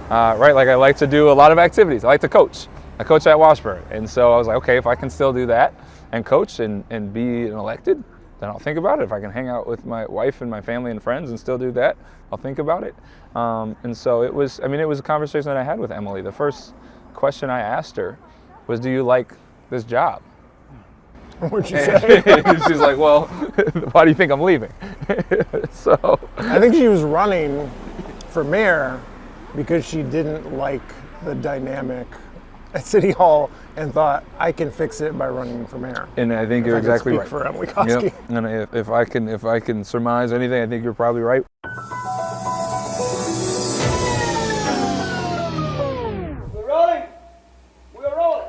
right? Like I like to do a lot of activities. I like to coach. I coach at Washburn. And so I was like, okay, if I can still do that and coach and be an elected, then I'll think about it. If I can hang out with my wife and my family and friends and still do that, I'll think about it. And so it was a conversation that I had with Emily. The first question I asked her was, do you like this job? What'd she say? She's like, well, why do you think I'm leaving? So I think she was running for mayor because she didn't like the dynamic at City Hall and thought, I can fix it by running for mayor. And I think you're exactly right. For Emily Koski. Yep. And if I can surmise anything, I think you're probably right. We're rolling. We're rolling.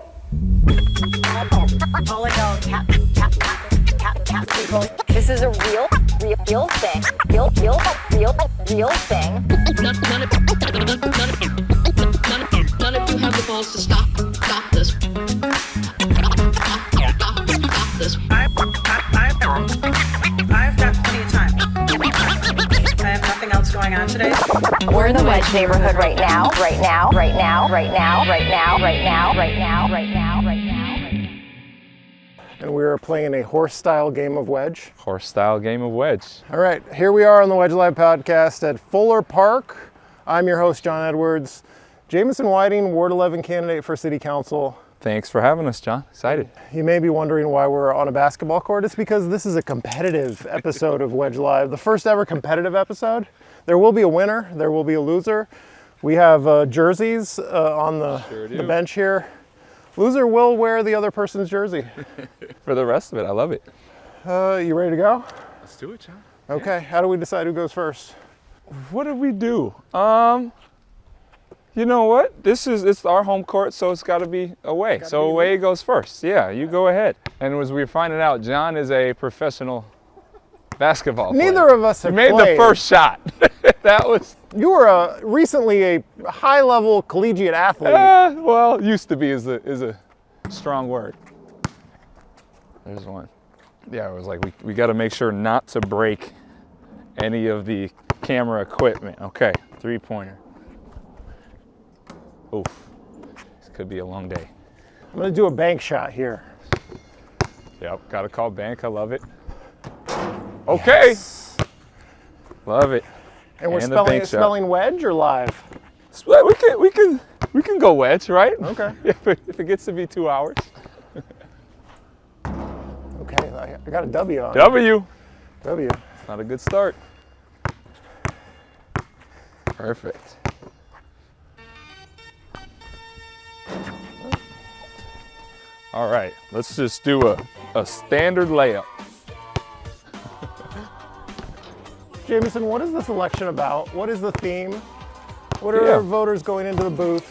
This is a real thing. Real thing. None of you have the balls to stop this. Stop this. I've got plenty of time. I have nothing else going on today. We're in the Wedge neighborhood right now. And we were playing a horse-style game of Wedge. Horse-style game of Wedge. All right, here we are on the Wedge Live podcast at Fuller Park. I'm your host, John Edwards. Jamison Whiting, Ward 11 candidate for City Council. Thanks for having us, John. Excited. You may be wondering why we're on a basketball court. It's because this is a competitive episode of Wedge Live, the first ever competitive episode. There will be a winner, there will be a loser. We have jerseys on the bench here. Loser will wear the other person's jersey. For the rest of it, I love it. You ready to go? Let's do it, John. Okay, Yeah. How do we decide who goes first? What did we do? You know what? It's our home court, so it's got to be away. So away goes first. Yeah, you go ahead. And as we were finding out, John is a professional basketball player. Neither of us have made played. the first shot. That was. You were recently a high-level collegiate athlete. Well, used to be is a strong word. There's one. Yeah, it was like we got to make sure not to break any of the camera equipment. Okay, 3-pointer. Oof, this could be a long day. I'm gonna do a bank shot here. Yep, got to call bank. I love it. Okay, yes. Love it. And we're spelling Wedge or live? We can go Wedge, right? Okay. If it gets to be 2 hours. Okay, I got a W on W. W. Not a good start. Perfect. All right, let's just do a standard layup. Jamison, what is this election about? What is the theme? What are voters going into the booth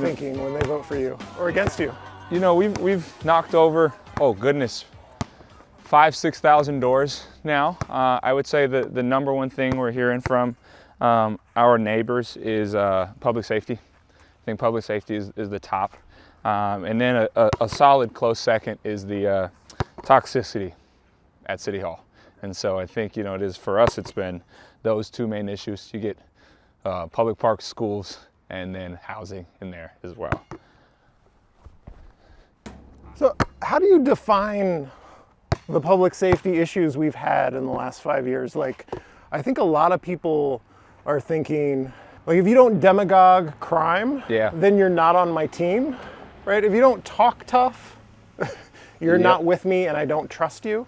thinking when they vote for you or against you? You know, we've knocked over, 5,000-6,000 doors now. I would say the number one thing we're hearing from our neighbors is public safety. I think public safety is the top. And then a solid close second is the toxicity at City Hall. And so I think, it is for us, it's been those two main issues. You get public parks, schools, and then housing in there as well. So how do you define the public safety issues we've had in the last 5 years? Like, I think a lot of people are thinking, like, if you don't demagogue crime, then you're not on my team, right? If you don't talk tough, you're not with me and I don't trust you.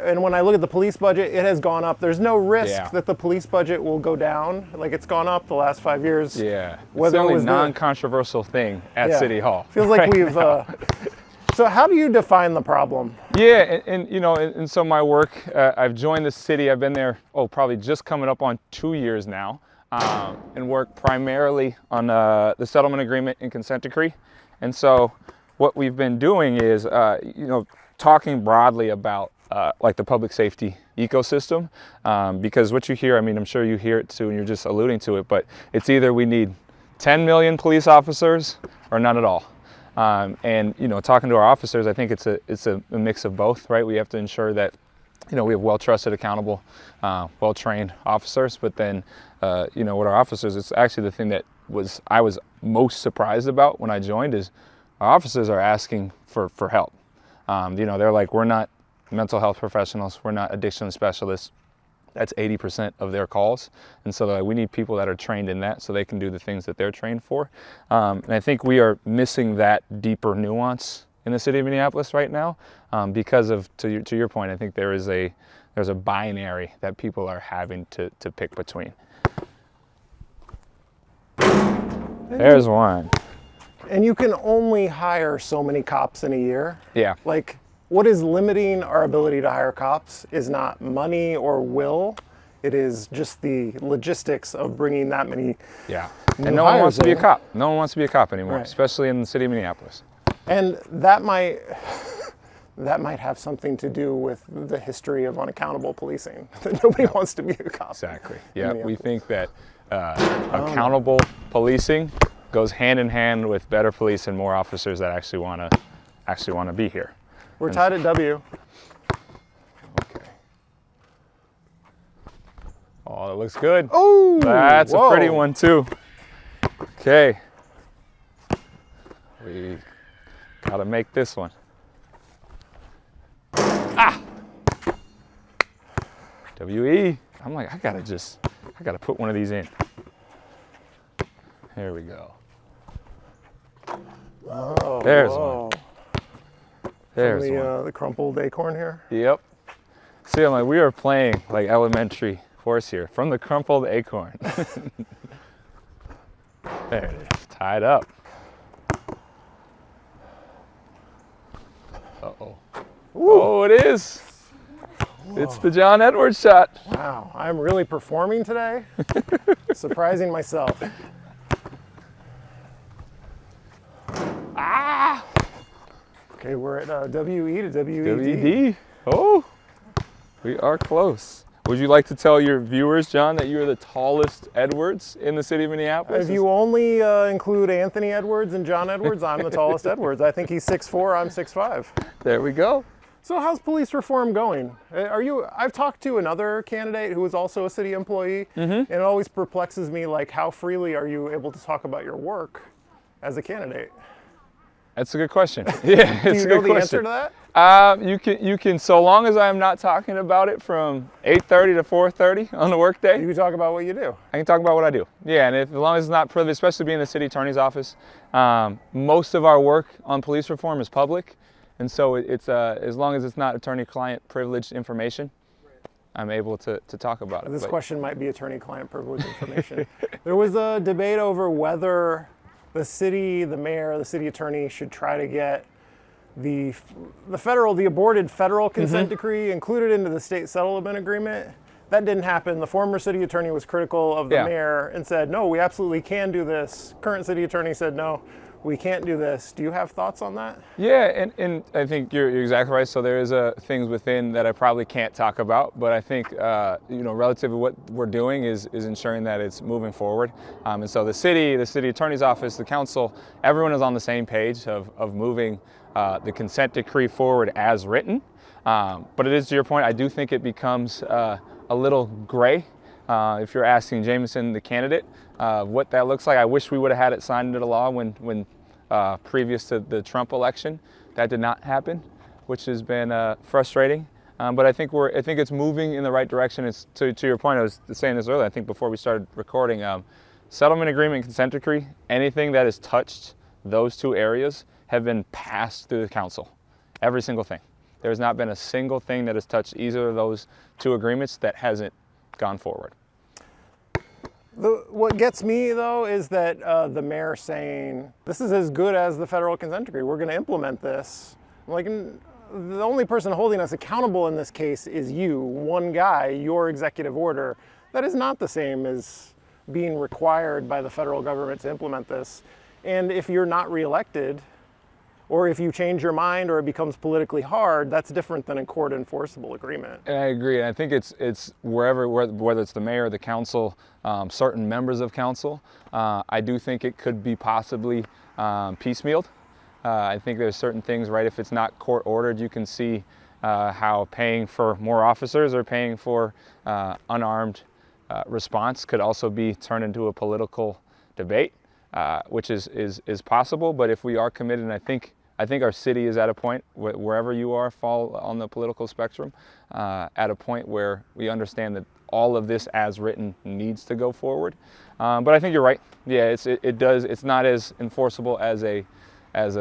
And when I look at the police budget, it has gone up. There's no risk that the police budget will go down. Like, it's gone up the last 5 years. Yeah, it's the only non-controversial thing at City Hall. Feels like we've... So how do you define the problem? Yeah, and so my work, I've joined the city. I've been there, probably just coming up on 2 years now, and work primarily on the settlement agreement and consent decree. And so what we've been doing is, talking broadly about like the public safety ecosystem, because what you hear, I'm sure you hear it too, and you're just alluding to it, but it's either we need 10 million police officers or none at all. And talking to our officers, I think it's a mix of both, right? We have to ensure that we have well-trusted, accountable, well-trained officers, but then, with our officers, it's actually the thing that I was most surprised about when I joined is our officers are asking for help. They're like, we're not mental health professionals, we're not addiction specialists. That's 80% of their calls. And so we need people that are trained in that so they can do the things that they're trained for. And I think we are missing that deeper nuance in the city of Minneapolis right now because of, to your point, I think there's a binary that people are having to pick between. There's one. And you can only hire so many cops in a year. Yeah. Like, what is limiting our ability to hire cops is not money or will. It is just the logistics of bringing that many. Yeah. And no one wants to be a cop. No one wants to be a cop anymore, Right. especially in the city of Minneapolis. And that might have something to do with the history of unaccountable policing. That nobody wants to be a cop. Exactly. Yeah. We think that accountable policing goes hand in hand with better police and more officers that actually want to be here. We're tied at W. Okay. Oh, that looks good. Oh, that's whoa. a pretty one too. Okay. We gotta make this one. Ah! WE. I'm like, I gotta put one of these in. There we go. Oh, There's whoa. one. There's From one. the crumpled acorn here. Yep. See, I'm like, we are playing like elementary horse here from the crumpled acorn. There it is, tied up. Uh-oh. Oh, it is. It's the John Edwards shot. Wow, I'm really performing today. Surprising myself. Ah! Okay, we're at WE to WED. WED. Oh, we are close. Would you like to tell your viewers, John, that you're the tallest Edwards in the city of Minneapolis? If you only include Anthony Edwards and John Edwards, I'm the tallest Edwards. I think he's 6'4", I'm 6'5". There we go. So how's police reform going? I've talked to another candidate who is also a city employee, and it always perplexes me, like, how freely are you able to talk about your work as a candidate? That's a good question. Yeah, Do it's you a know good the question. answer to that? You can, so long as I'm not talking about it from 8:30 to 4:30 on the workday, You can talk about what you do. I can talk about what I do. Yeah, and as long as it's not privileged, especially being in the city attorney's office, most of our work on police reform is public, and so it's as long as it's not attorney-client privileged information, I'm able to talk about it. This But question might be attorney-client privilege information. There was a debate over whether the city, the mayor, the city attorney should try to get the aborted federal consent decree included into the state settlement agreement. That didn't happen. The former city attorney was critical of the Yeah. mayor and said, no, we absolutely can do this. Current city attorney said, no, we can't do this. Do you have thoughts on that? yeah, and I think you're exactly right. So there is things within that I probably can't talk about, but I think relative to what we're doing is ensuring that it's moving forward. And so the city attorney's office, the council, everyone is on the same page of moving the consent decree forward as written. But it is, to your point, I do think it becomes a little gray if you're asking Jamison, the candidate, what that looks like. I wish we would have had it signed into law when previous to the Trump election. That did not happen, which has been frustrating. But I think it's moving in the right direction. It's to your point. I was saying this earlier. I think before we started recording, settlement agreement, consent decree, anything that has touched those two areas have been passed through the council. Every single thing. There has not been a single thing that has touched either of those two agreements that hasn't gone forward. What gets me, though, is that the mayor saying, this is as good as the federal consent decree. We're going to implement this. Like, the only person holding us accountable in this case is you, one guy, your executive order. That is not the same as being required by the federal government to implement this. And if you're not reelected, or if you change your mind or it becomes politically hard, that's different than a court enforceable agreement. And I agree. And I think it's whether it's the mayor or the council, certain members of council, I do think it could be possibly piecemealed. I think there's certain things, right? If it's not court ordered, you can see, how paying for more officers or paying for unarmed response could also be turned into a political debate, which is possible. But if we are committed, and I think our city is at a point, wherever you are, fall on the political spectrum, at a point where we understand that all of this as written needs to go forward. But I think you're right. Yeah, it's not as enforceable as a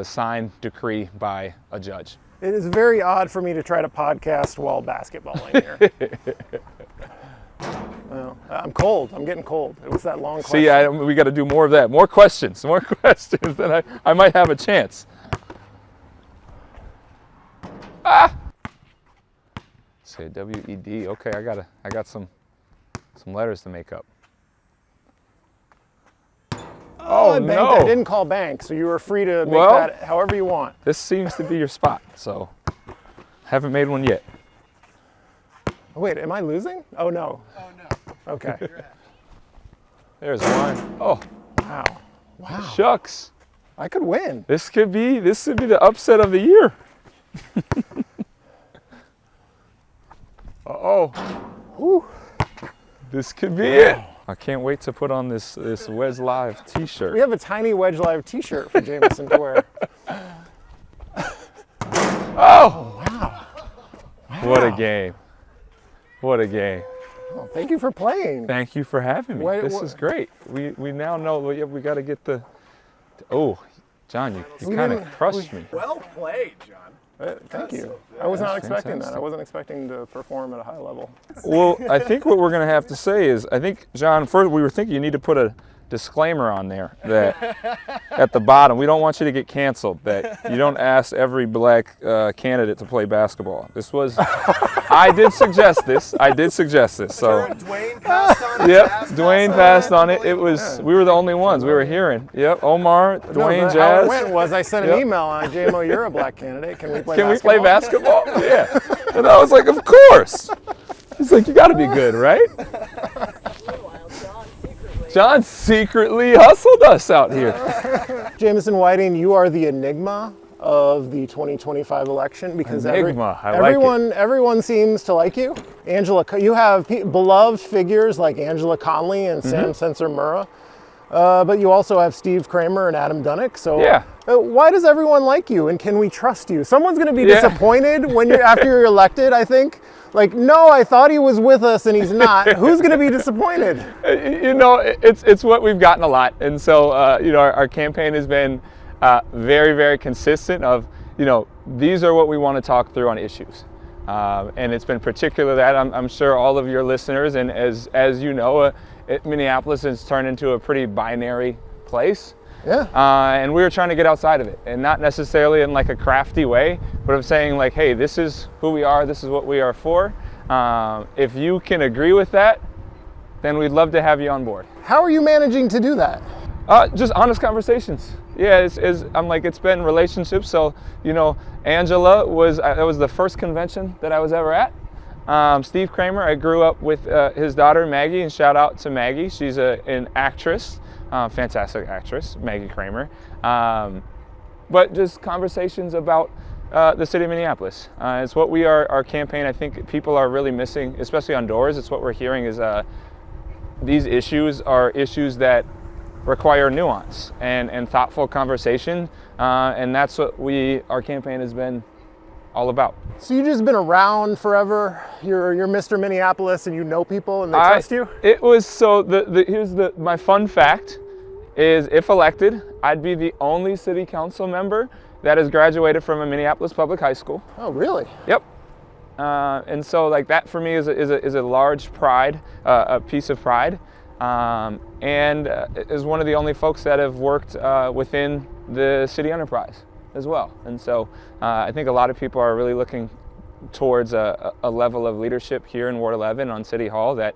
signed decree by a judge. It is very odd for me to try to podcast while basketballing here. Well, I'm cold. I'm getting cold. It was that long question. See, we got to do more of that. More questions. Then I might have a chance. Ah! Say WED. Okay, I got some letters to make up. Oh I no! I didn't call bank, so you were free to make that however you want. This seems to be your spot, so haven't made one yet. Oh, wait, am I losing? Oh no. Oh, no. Okay. There's one. Oh, Wow. Wow. shucks! I could win. This could be the upset of the year. Uh-oh. Whew. This could be it. I can't wait to put on this Wedge Live t-shirt. We have a tiny Wedge Live t-shirt for Jamison to wear. Oh! Wow. What a game. What a game. Oh, thank you for playing. Thank you for having me. This is great. We now know we got to get the... Oh, John, you kind of crushed me. Well played, John. Thank you. I was not expecting that. fantastic. I wasn't expecting to perform at a high level. Well, I think what we're going to have to say is, I think, John, first we were thinking you need to put a disclaimer on there that at the bottom, we don't want you to get canceled, that you don't ask every black candidate to play basketball. This was, I did suggest this. So, Dwayne passed on it. yep, Dwayne passed on it. It was, we were the only ones we were hearing. Yep, Omar, Dwayne, How it Jazz. went was I sent an Yep. email on JMO, you're a black candidate. Can we play Can basketball? we play basketball? Yeah. And I was like, of course. He's like, you got to be good, right? John secretly hustled us out here. Jamison Whiting, you are the enigma of the 2025 election because Enigma, I like it. everyone seems to like you. You have beloved figures like Angela Conley and Sam Sensor-Murrah, but you also have Steve Kramer and Adam Dunnick. So Yeah. Why does everyone like you, and can we trust you? Someone's going to be Yeah. disappointed when after you're elected, I think. Like, no, I thought he was with us and he's not. Who's going to be disappointed? You know, it's what we've gotten a lot. And so, you know, our campaign has been very, very consistent of, you know, these are what we want to talk through on issues. And it's been particular that I'm sure all of your listeners, and as you know, Minneapolis has turned into a pretty binary place. Yeah. And we were trying to get outside of it, and not necessarily in like a crafty way, but of saying like, hey, this is who we are, this is what we are for. If you can agree with that, then we'd love to have you on board. How are you managing to do that? Just honest conversations. Yeah, it's been relationships. So, you know, Angela that was the first convention that I was ever at. Steve Kramer, I grew up with his daughter Maggie, and shout out to Maggie. She's an actress. Fantastic actress, Maggie Kramer. But just conversations about the city of Minneapolis. It's what our campaign, I think people are really missing, especially on doors. It's what we're hearing is these issues are issues that require nuance and thoughtful conversation. And that's what our campaign has been all about. So you've just been around forever. You're Mr. Minneapolis, and you know people, and they trust you. It was so. Here's my fun fact: is if elected, I'd be the only city council member that has graduated from a Minneapolis public high school. Oh, really? Yep. And so, like that for me is a large pride, a piece of pride, and is one of the only folks that have worked within the city enterprise as well. And so I think a lot of people are really looking towards a level of leadership here in Ward 11 on City Hall that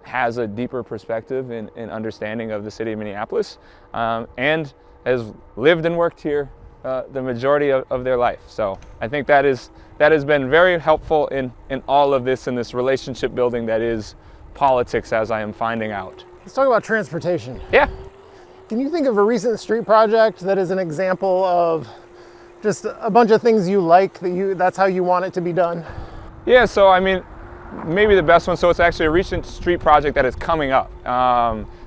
has a deeper perspective in understanding of the city of Minneapolis, and has lived and worked here the majority of their life. So I think that has been very helpful in all of this, in this relationship building that is politics, as I am finding out. Let's talk about transportation. Yeah. Can you think of a recent street project that is an example of Just a bunch of things you like that's how you want it to be done. Yeah, so I mean, maybe the best one, so it's actually a recent street project that is coming up.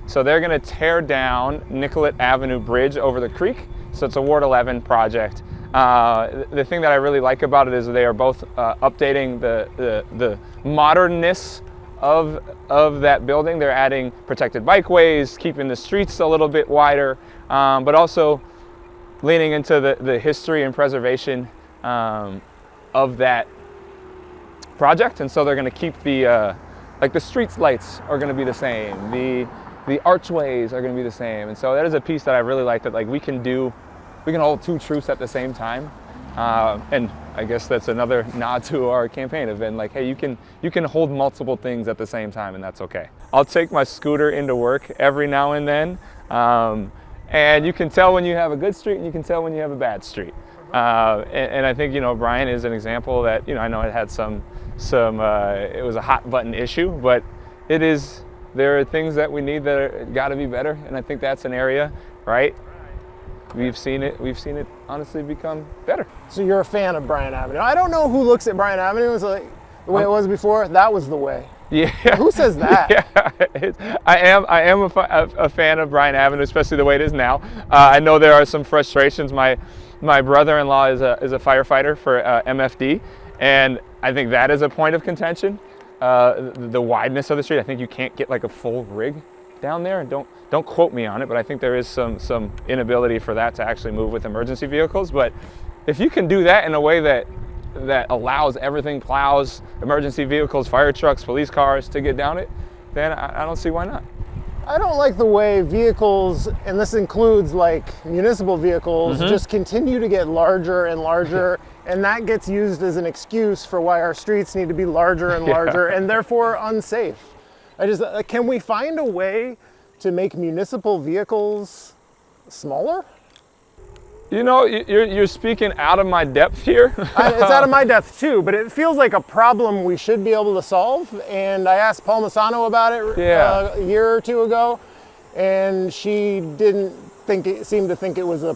So they're gonna tear down Nicollet Avenue Bridge over the creek. So it's a Ward 11 project. The thing that I really like about it is they are both updating the modernness of that building. They're adding protected bikeways, keeping the streets a little bit wider, but also leaning into the history and preservation of that project. And so they're going to keep the streets lights are going to be the same, the archways are going to be the same. And so that is a piece that I really like, that like we can hold two truths at the same time. And I guess that's another nod to our campaign of being like, hey, you can hold multiple things at the same time, and that's okay. I'll take my scooter into work every now and then, and you can tell when you have a good street and you can tell when you have a bad street. And I think, Brian is an example that, I know it had it was a hot button issue, but there are things that we need that are got to be better, and I think that's an area, right? We've seen it honestly become better. So you're a fan of Bryant Avenue. I don't know who looks at Bryant Avenue as like the way it was before. That was the way. Yeah. Who says that? Yeah, I am a fan of Bryant Avenue, especially the way it is now. I know there are some frustrations. My brother-in-law is a firefighter for MFD, and I think that is a point of contention. The wideness of the street. I think you can't get like a full rig down there, and don't quote me on it, but I think there is some inability for that to actually move with emergency vehicles. But if you can do that in a way that allows everything, plows, emergency vehicles, fire trucks, police cars, to get down it, then I don't see why not. I don't like the way vehicles, and this includes like municipal vehicles, just continue to get larger and larger, and that gets used as an excuse for why our streets need to be larger and larger, and therefore unsafe. Can we find a way to make municipal vehicles smaller? You're speaking out of my depth here. It's out of my depth too, but it feels like a problem we should be able to solve. And I asked Paul Masano about it a year or two ago, and she didn't seem to think it was a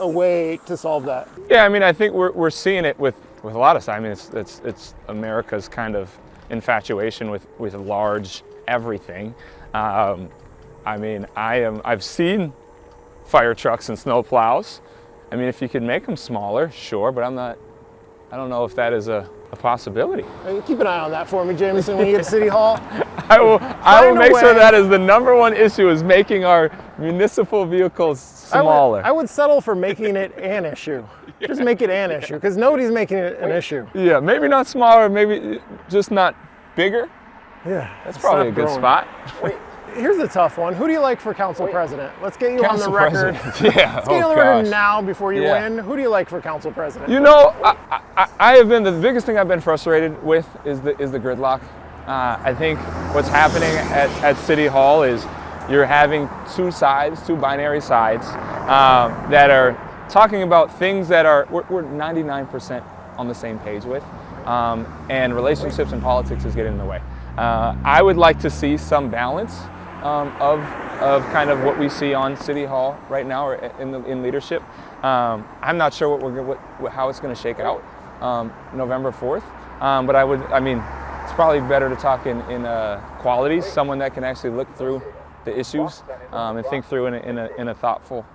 way to solve that. Yeah, I mean, I think we're seeing it with a lot of stuff. I mean, it's America's kind of infatuation with large everything. I mean, I've seen fire trucks and snow plows. I mean, if you could make them smaller, sure, but I don't know if that is a possibility. Keep an eye on that for me, Jamison, when you get to City Hall. I will make sure that is the number one issue, is making our municipal vehicles smaller. I would settle for making it an issue. Just make it an issue, because nobody's making it an issue. Yeah, maybe not smaller, maybe just not bigger. Yeah. That's probably a good spot. Wait, here's a tough one. Who do you like for council president? Let's get you on the record. Yeah. Let's get you on the record now before you win. Who do you like for council president? I have been, the biggest thing I've been frustrated with is the gridlock. I think what's happening at City Hall is you're having two binary sides that are talking about things that we're 99% on the same page with, and relationships and politics is getting in the way. I would like to see some balance of kind of what we see on City Hall right now, or in leadership. I'm not sure how it's going to shake out November 4th, but it's probably better to talk in qualities, someone that can actually look through the issues and think through in a thoughtful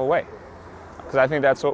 way. Because I think it's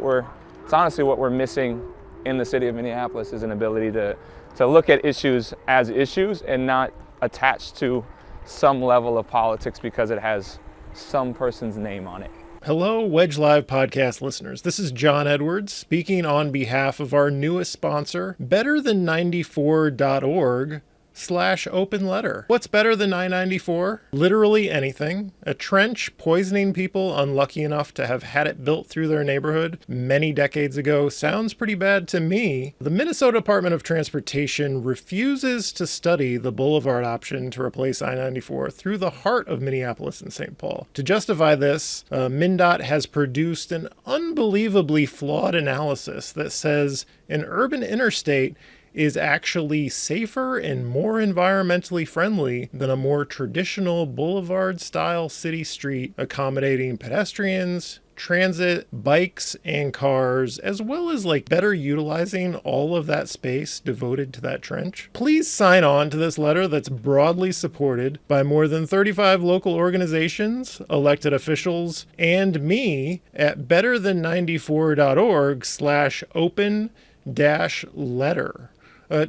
honestly what we're missing in the city of Minneapolis, is an ability to look at issues as issues and not attached to some level of politics because it has some person's name on it. Hello, Wedge Live podcast listeners. This is John Edwards speaking on behalf of our newest sponsor, betterthan94.org/open letter. What's better than 994? Literally anything. A trench poisoning people unlucky enough to have had it built through their neighborhood many decades ago sounds pretty bad to me. The Minnesota Department of Transportation refuses to study the boulevard option to replace I-94 through the heart of Minneapolis and St. Paul. To justify this, MnDOT has produced an unbelievably flawed analysis that says an urban interstate is actually safer and more environmentally friendly than a more traditional boulevard-style city street accommodating pedestrians, transit, bikes, and cars, as well as like better utilizing all of that space devoted to that trench. Please sign on to this letter that's broadly supported by more than 35 local organizations, elected officials, and me at betterthan94.org/open-letter.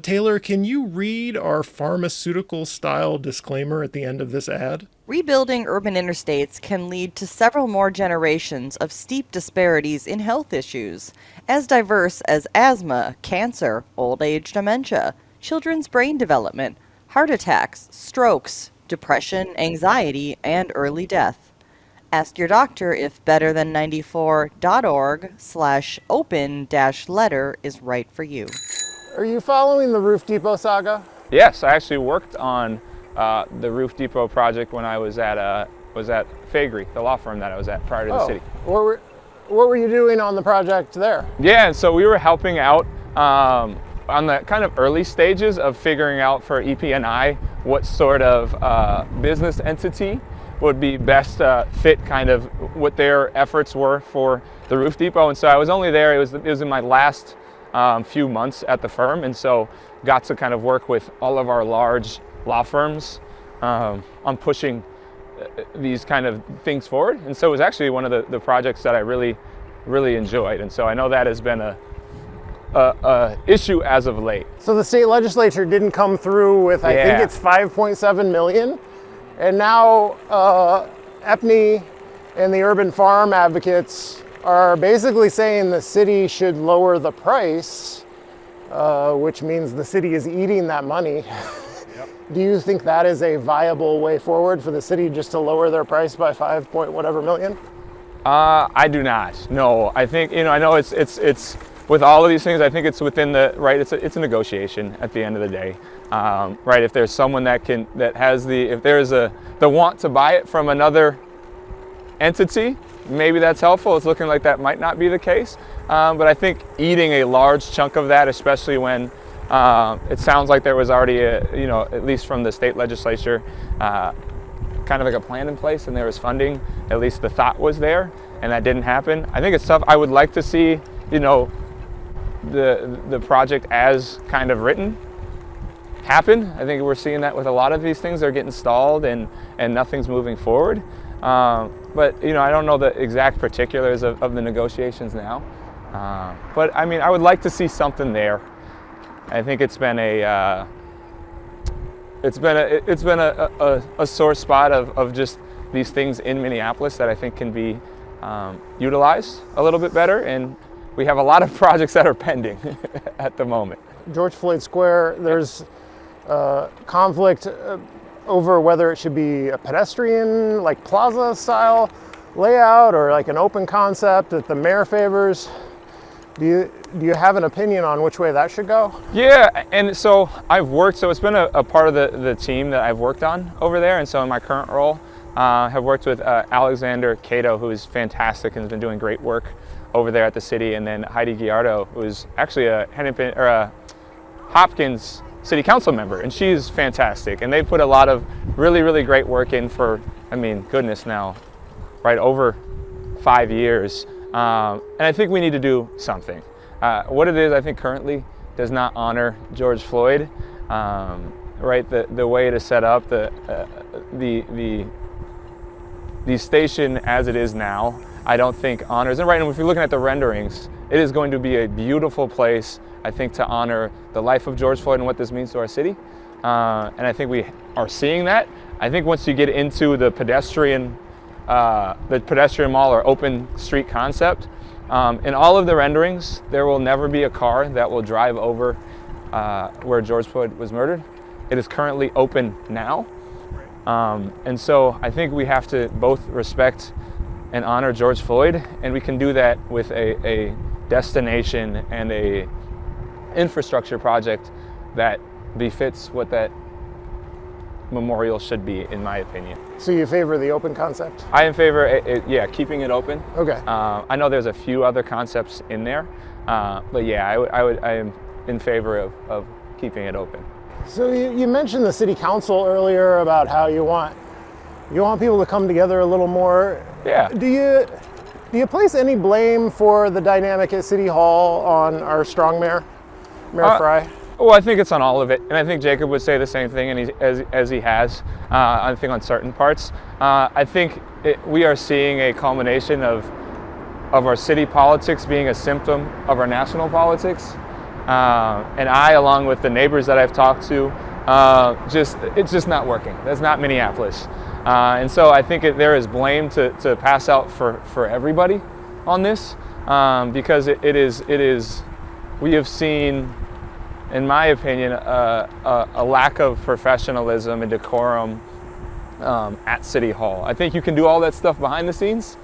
Taylor, can you read our pharmaceutical-style disclaimer at the end of this ad? Rebuilding urban interstates can lead to several more generations of steep disparities in health issues, as diverse as asthma, cancer, old age dementia, children's brain development, heart attacks, strokes, depression, anxiety, and early death. Ask your doctor if betterthan94.org/open-letter is right for you. Are you following the Roof Depot saga? Yes, I actually worked on the Roof Depot project when I was at Faegre, the law firm that I was at prior to the city. What were you doing on the project there? Yeah, and so we were helping out on the kind of early stages of figuring out for EP&I what sort of business entity would be best fit kind of what their efforts were for the Roof Depot. And so I was only there, it was in my last few months at the firm, and so got to kind of work with all of our large law firms on pushing these kind of things forward. And so it was actually one of the projects that I really enjoyed. And so I know that has been a issue as of late. So the state legislature didn't come through with, I think it's 5.7 million. And now EPNY and the urban farm advocates are basically saying the city should lower the price, which means the city is eating that money. Yep. Do you think that is a viable way forward for the city just to lower their price by 5 point whatever million? I do not. No, I think, I know it's with all of these things, I think it's within the, right, it's a negotiation at the end of the day. Right, if there's someone if there's the want to buy it from another entity, maybe that's helpful. It's looking like that might not be the case. But I think eating a large chunk of that, especially when it sounds like there was already at least from the state legislature, kind of like a plan in place and there was funding, at least the thought was there, and that didn't happen. I think it's tough. I would like to see, the project as kind of written happen. I think we're seeing that with a lot of these things. They're getting stalled and nothing's moving forward. But I don't know the exact particulars of the negotiations now. But I mean, I would like to see something there. I think it's been a sore spot of just these things in Minneapolis that I think can be utilized a little bit better, and we have a lot of projects that are pending at the moment. George Floyd Square, there's conflict over whether it should be a pedestrian, like plaza style layout, or like an open concept that the mayor favors. Do you have an opinion on which way that should go? Yeah, and so it's been a part of the team that I've worked on over there, and so in my current role, have worked with Alexander Cato, who is fantastic and has been doing great work over there at the city, and then Heidi Giardo, who is actually a Hopkins City Council member, and she's fantastic. And they put a lot of really great work in for, goodness now, right, over 5 years. And I think we need to do something. What it is, I think currently does not honor George Floyd. Right, the way it is set up, the station as it is now, I don't think honors. And right, and if you're looking at the renderings, it is going to be a beautiful place, I think, to honor the life of George Floyd and what this means to our city. And I think we are seeing that. I think once you get into the pedestrian mall or open street concept, in all of the renderings, there will never be a car that will drive over where George Floyd was murdered. It is currently open now. And so I think we have to both respect and honor George Floyd, and we can do that with a destination and a infrastructure project that befits what that memorial should be, in my opinion. So you favor the open concept? I am in favor, keeping it open. Okay. I know there's a few other concepts in there, but yeah, I am in favor of keeping it open. So you mentioned the city council earlier about how you want people to come together a little more. Yeah. Do Do you place any blame for the dynamic at City Hall on our strong mayor, Mayor Fry? Well, I think it's on all of it, and I think Jacob would say the same thing, and as he has. I think on certain parts. I think we are seeing a culmination of our city politics being a symptom of our national politics, and I, along with the neighbors that I've talked to, it's just not working. That's not Minneapolis, and so I think there is blame to pass out for everybody on this, because it is. We have seen, in my opinion, a lack of professionalism and decorum at City Hall. I think you can do all that stuff behind the scenes,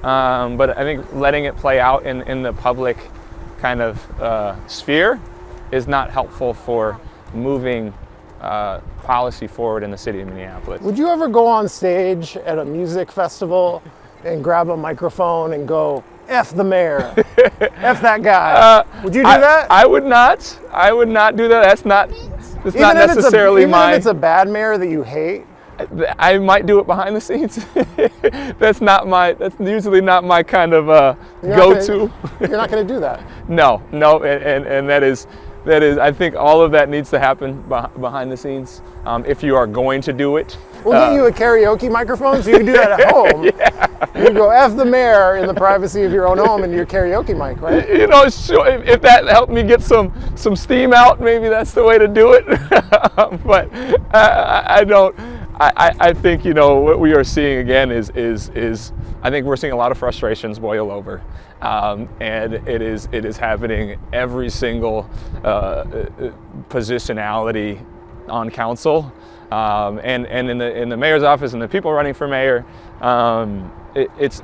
but I think letting it play out in the public kind of sphere is not helpful for moving policy forward in the city of Minneapolis. Would you ever go on stage at a music festival and grab a microphone and go, F the mayor, F that guy? Would you do that? I would not. I would not do that. That's not necessarily even if it's a bad mayor that you hate? I might do it behind the scenes. That's usually not my kind of go-to. You're not going to do that? No, and that is, I think all of that needs to happen behind the scenes if you are going to do it. We'll get you a karaoke microphone so you can do that at home. Yeah. You can go F the mayor in the privacy of your own home and your karaoke mic, right? You know, sure, if that helped me get some steam out, maybe that's the way to do it. But I don't. I think, you know, what we are seeing again is I think we're seeing a lot of frustrations boil over, and it is happening every single positionality on council, and in the mayor's office and the people running for mayor.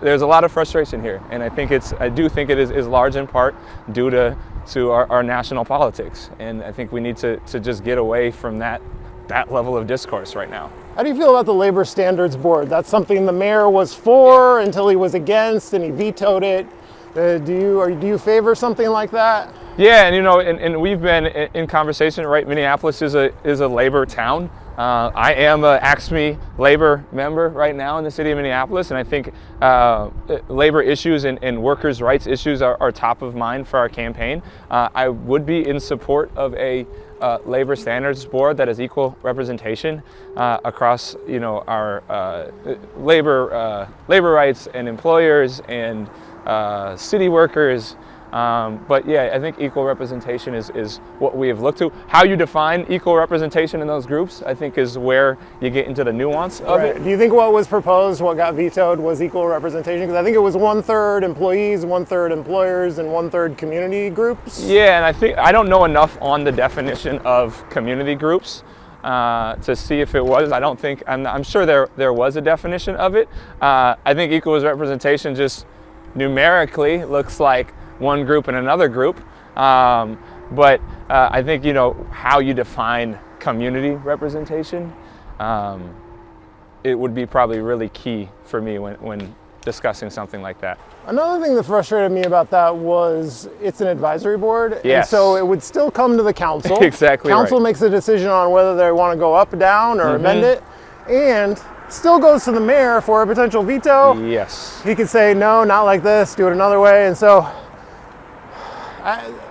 There's a lot of frustration here, and I do think it is large in part due to our national politics, and I think we need to just get away from that level of discourse right now. How do you feel about the Labor Standards Board? That's something the mayor was for until he was against, and he vetoed it. Do you favor something like that? Yeah, and you know, and we've been in conversation. Right, Minneapolis is a labor town. I am a AXME labor member right now in the city of Minneapolis, and I think labor issues and workers' rights issues are top of mind for our campaign. I would be in support of a labor standards board that has equal representation across, you know, our labor rights and employers and city workers. But yeah, I think equal representation is what we have looked to. How you define equal representation in those groups, I think, is where you get into the nuance of it. Do you think what was proposed, what got vetoed, was equal representation? Because I think it was 1/3 employees, 1/3 employers, and 1/3 community groups. Yeah, and I don't know enough on the definition of community groups to see if it was. I'm sure there was a definition of it. I think equal representation just numerically looks like one group and another group, but I think, you know, how you define community representation, it would be probably really key for me when discussing something like that. Another thing that frustrated me about that was it's an advisory board, Yes. and so it would still come to the council. Exactly Council right. makes a decision on whether they want to go up, down, or amend it, and still goes to the mayor for a potential veto. Yes. He could say, no, not like this, do it another way, and so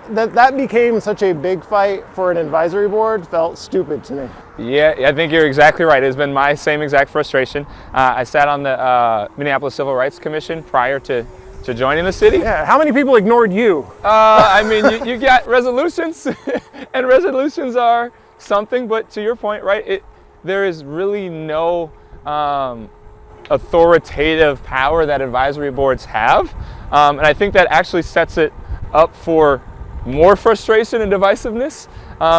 that became such a big fight for an advisory board, felt stupid to me. Yeah, I think you're exactly right. It's been my same exact frustration. I sat on the Minneapolis Civil Rights Commission prior to joining the city. Yeah, how many people ignored you? I mean, you got resolutions, and resolutions are something, but to your point, right, there is really no authoritative power that advisory boards have, and I think that actually sets it up for more frustration and divisiveness,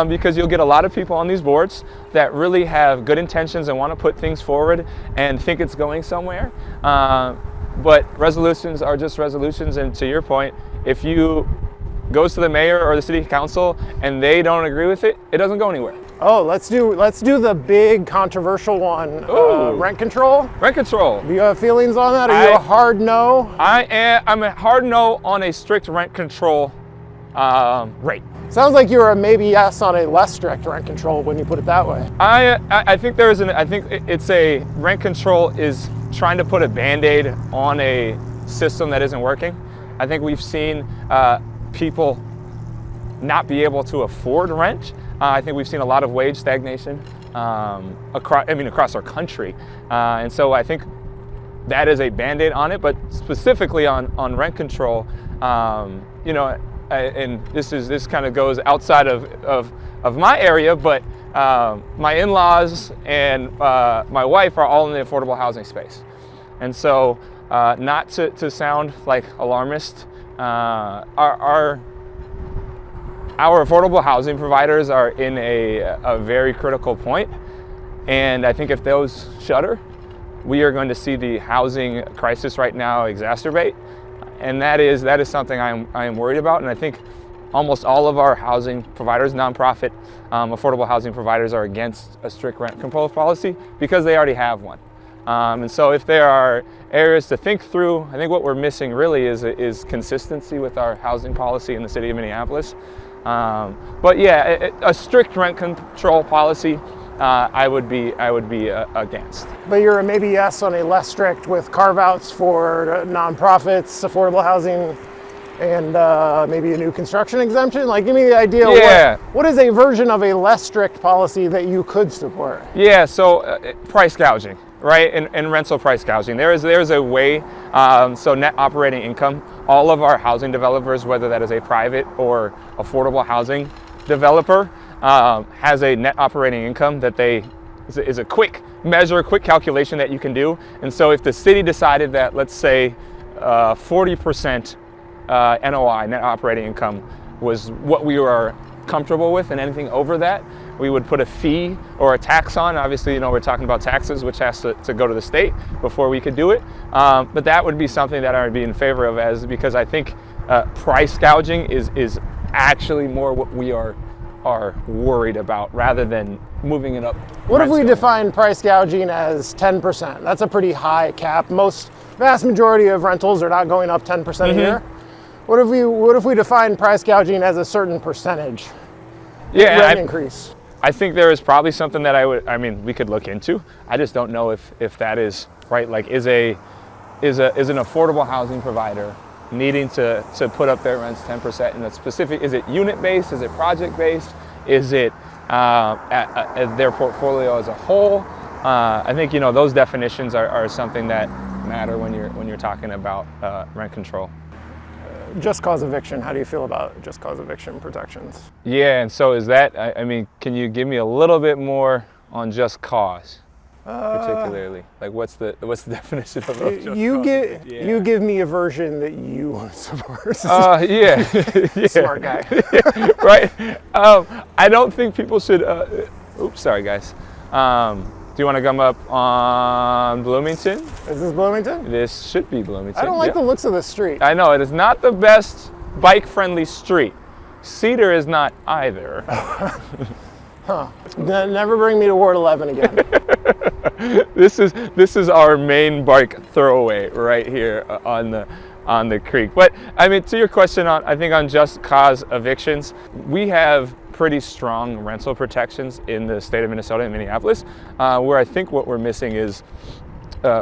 because you'll get a lot of people on these boards that really have good intentions and want to put things forward and think it's going somewhere, but resolutions are just resolutions, and to your point, if you goes to the mayor or the city council and they don't agree with it, it doesn't go anywhere. Oh, let's do the big controversial one. Rent control. Rent control. Do you have feelings on that? Are you a hard no? I'm a hard no on a strict rent control rate. Sounds like you're a maybe yes on a less strict rent control when you put it that way. I think it's a rent control is trying to put a Band-Aid on a system that isn't working. I think we've seen people not be able to afford rent. I think we've seen a lot of wage stagnation across our country. And so I think that is a Band-Aid on it, but specifically on rent control, you know, and this kind of goes outside of my area, but my in-laws and my wife are all in the affordable housing space. And so not to sound like alarmist, our affordable housing providers are in a very critical point. And I think if those shutter, we are going to see the housing crisis right now exacerbate. And that is something I am worried about. And I think almost all of our housing providers, nonprofit affordable housing providers, are against a strict rent control policy because they already have one. And so if there are areas to think through, I think what we're missing really is consistency with our housing policy in the city of Minneapolis. But yeah, a strict rent control policy, I would be against. But you're a maybe yes on a less strict with carve-outs for nonprofits, affordable housing, and maybe a new construction exemption? Like, give me the idea. Yeah. What is a version of a less strict policy that you could support? Yeah, so price gouging, right? And rental price gouging. There's a way, so net operating income, all of our housing developers, whether that is a private or affordable housing developer, has a net operating income that is a quick measure, quick calculation that you can do. And so if the city decided that, let's say, 40% NOI, net operating income, was what we were comfortable with, and anything over that, we would put a fee or a tax on. Obviously, you know, we're talking about taxes, which has to go to the state before we could do it. But that would be something that I would be in favor of, because I think price gouging is actually more what we are worried about, rather than moving it up. What if we define price gouging as 10%? That's a pretty high cap. Vast majority of rentals are not going up 10% a year. What if we define price gouging as a certain percentage? Yeah, rent increase. I think there is probably something that we could look into. I just don't know if that is right. Like, is an affordable housing provider needing to put up their rents 10% in a specific, is it unit based, is it project based, is it their portfolio as a whole? I think, you know, those definitions are something that matter when you're talking about rent control. Just cause eviction, how do you feel about just cause eviction protections? Yeah, and so is that, can you give me a little bit more on just cause? Particularly, like what's the definition of just cause? You give me a version that you want to support. Yeah. Smart guy. Right. I don't think people should. Oops, sorry guys. Do you want to come up on Bloomington? Is this Bloomington? This should be Bloomington. I don't like the looks of this street. I know, it is not the best bike-friendly street. Cedar is not either. Huh. Never bring me to Ward 11 again. This is our main bike throwaway right here on the creek. But I mean, to your question on just cause evictions, we have pretty strong rental protections in the state of Minnesota and Minneapolis, where I think what we're missing is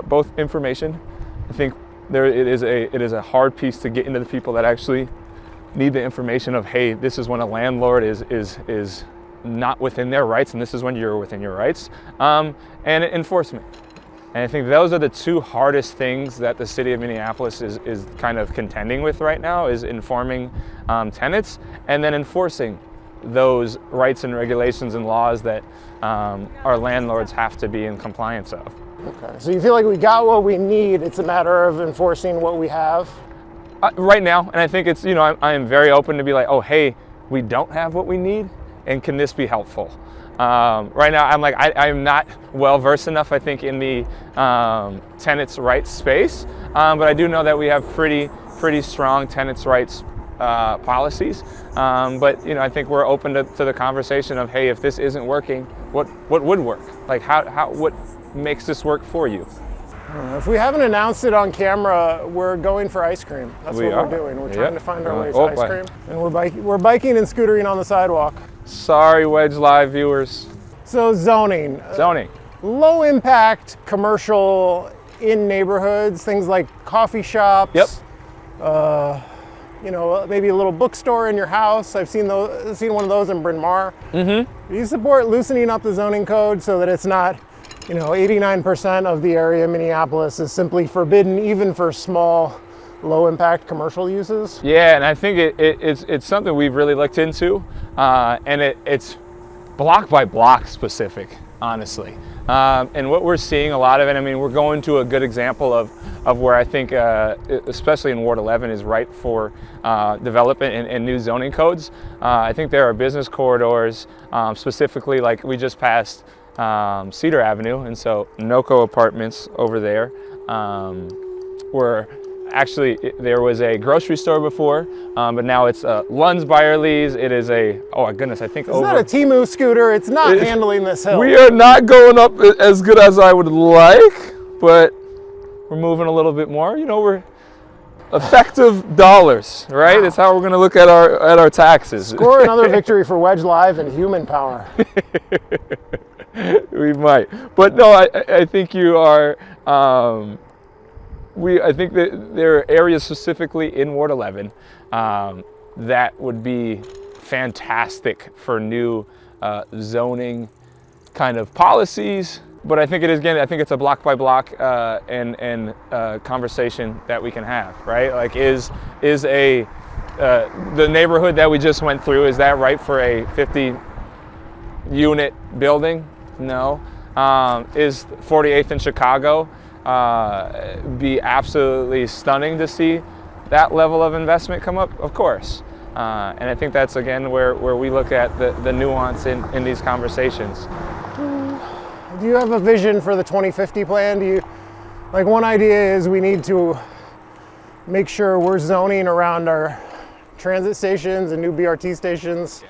both information. I think it is a hard piece to get into the people that actually need the information of, hey, this is when a landlord is not within their rights, and this is when you're within your rights, and enforcement. And I think those are the two hardest things that the city of Minneapolis is kind of contending with right now, is informing tenants and then enforcing those rights and regulations and laws that our landlords have to be in compliance of. Okay, so you feel like we got what we need, it's a matter of enforcing what we have? Right now, and I think it's, I am very open to be like, oh, hey, we don't have what we need, and can this be helpful? Right now, I'm like, I'm not well versed enough, I think, in the tenants' rights space, but I do know that we have pretty strong tenants' rights policies. But I think we're open to the conversation of, hey, if this isn't working, what would work? Like, what makes this work for you? If we haven't announced it on camera, we're going for ice cream. That's what we're doing. We're trying to find our way to ice cream, and we're biking and scootering on the sidewalk. Sorry, Wedge Live viewers. So zoning. Zoning. Low impact commercial in neighborhoods, things like coffee shops. Yep. You know, maybe a little bookstore in your house. I've seen one of those in Bryn Mawr. Mm-hmm. Do you support loosening up the zoning code so that it's not, you know, 89% of the area in Minneapolis is simply forbidden, even for small, low-impact commercial uses? Yeah, and I think it's something we've really looked into, and it's block by block specific, honestly. And what we're seeing a lot of it, I mean, we're going to a good example of where I think, especially in Ward 11, is right for development and new zoning codes. I think there are business corridors, specifically like we just passed Cedar Avenue, and so NoCo apartments over there, where actually there was a grocery store before, but now it's Lund's Byerly's. It is a, oh my goodness, I think it's not a Temu scooter. It's not handling this hill. We are not going up as good as I would like, but we're moving a little bit more. You know, we're effective dollars, right? That's how we're going to look at our taxes. Score another victory for Wedge Live and human power. We might, but no, I think you are. I think that there are areas specifically in Ward 11 that would be fantastic for new zoning kind of policies. But I think I think it's a block by block and conversation that we can have, right? Like, is the neighborhood that we just went through, is that right for a 50-unit building? No. Is 48th in Chicago be absolutely stunning to see that level of investment come up? Of course. And I think that's, again, where we look at the nuance in these conversations. Do you have a vision for the 2050 plan? Like, one idea is we need to make sure we're zoning around our transit stations and new BRT stations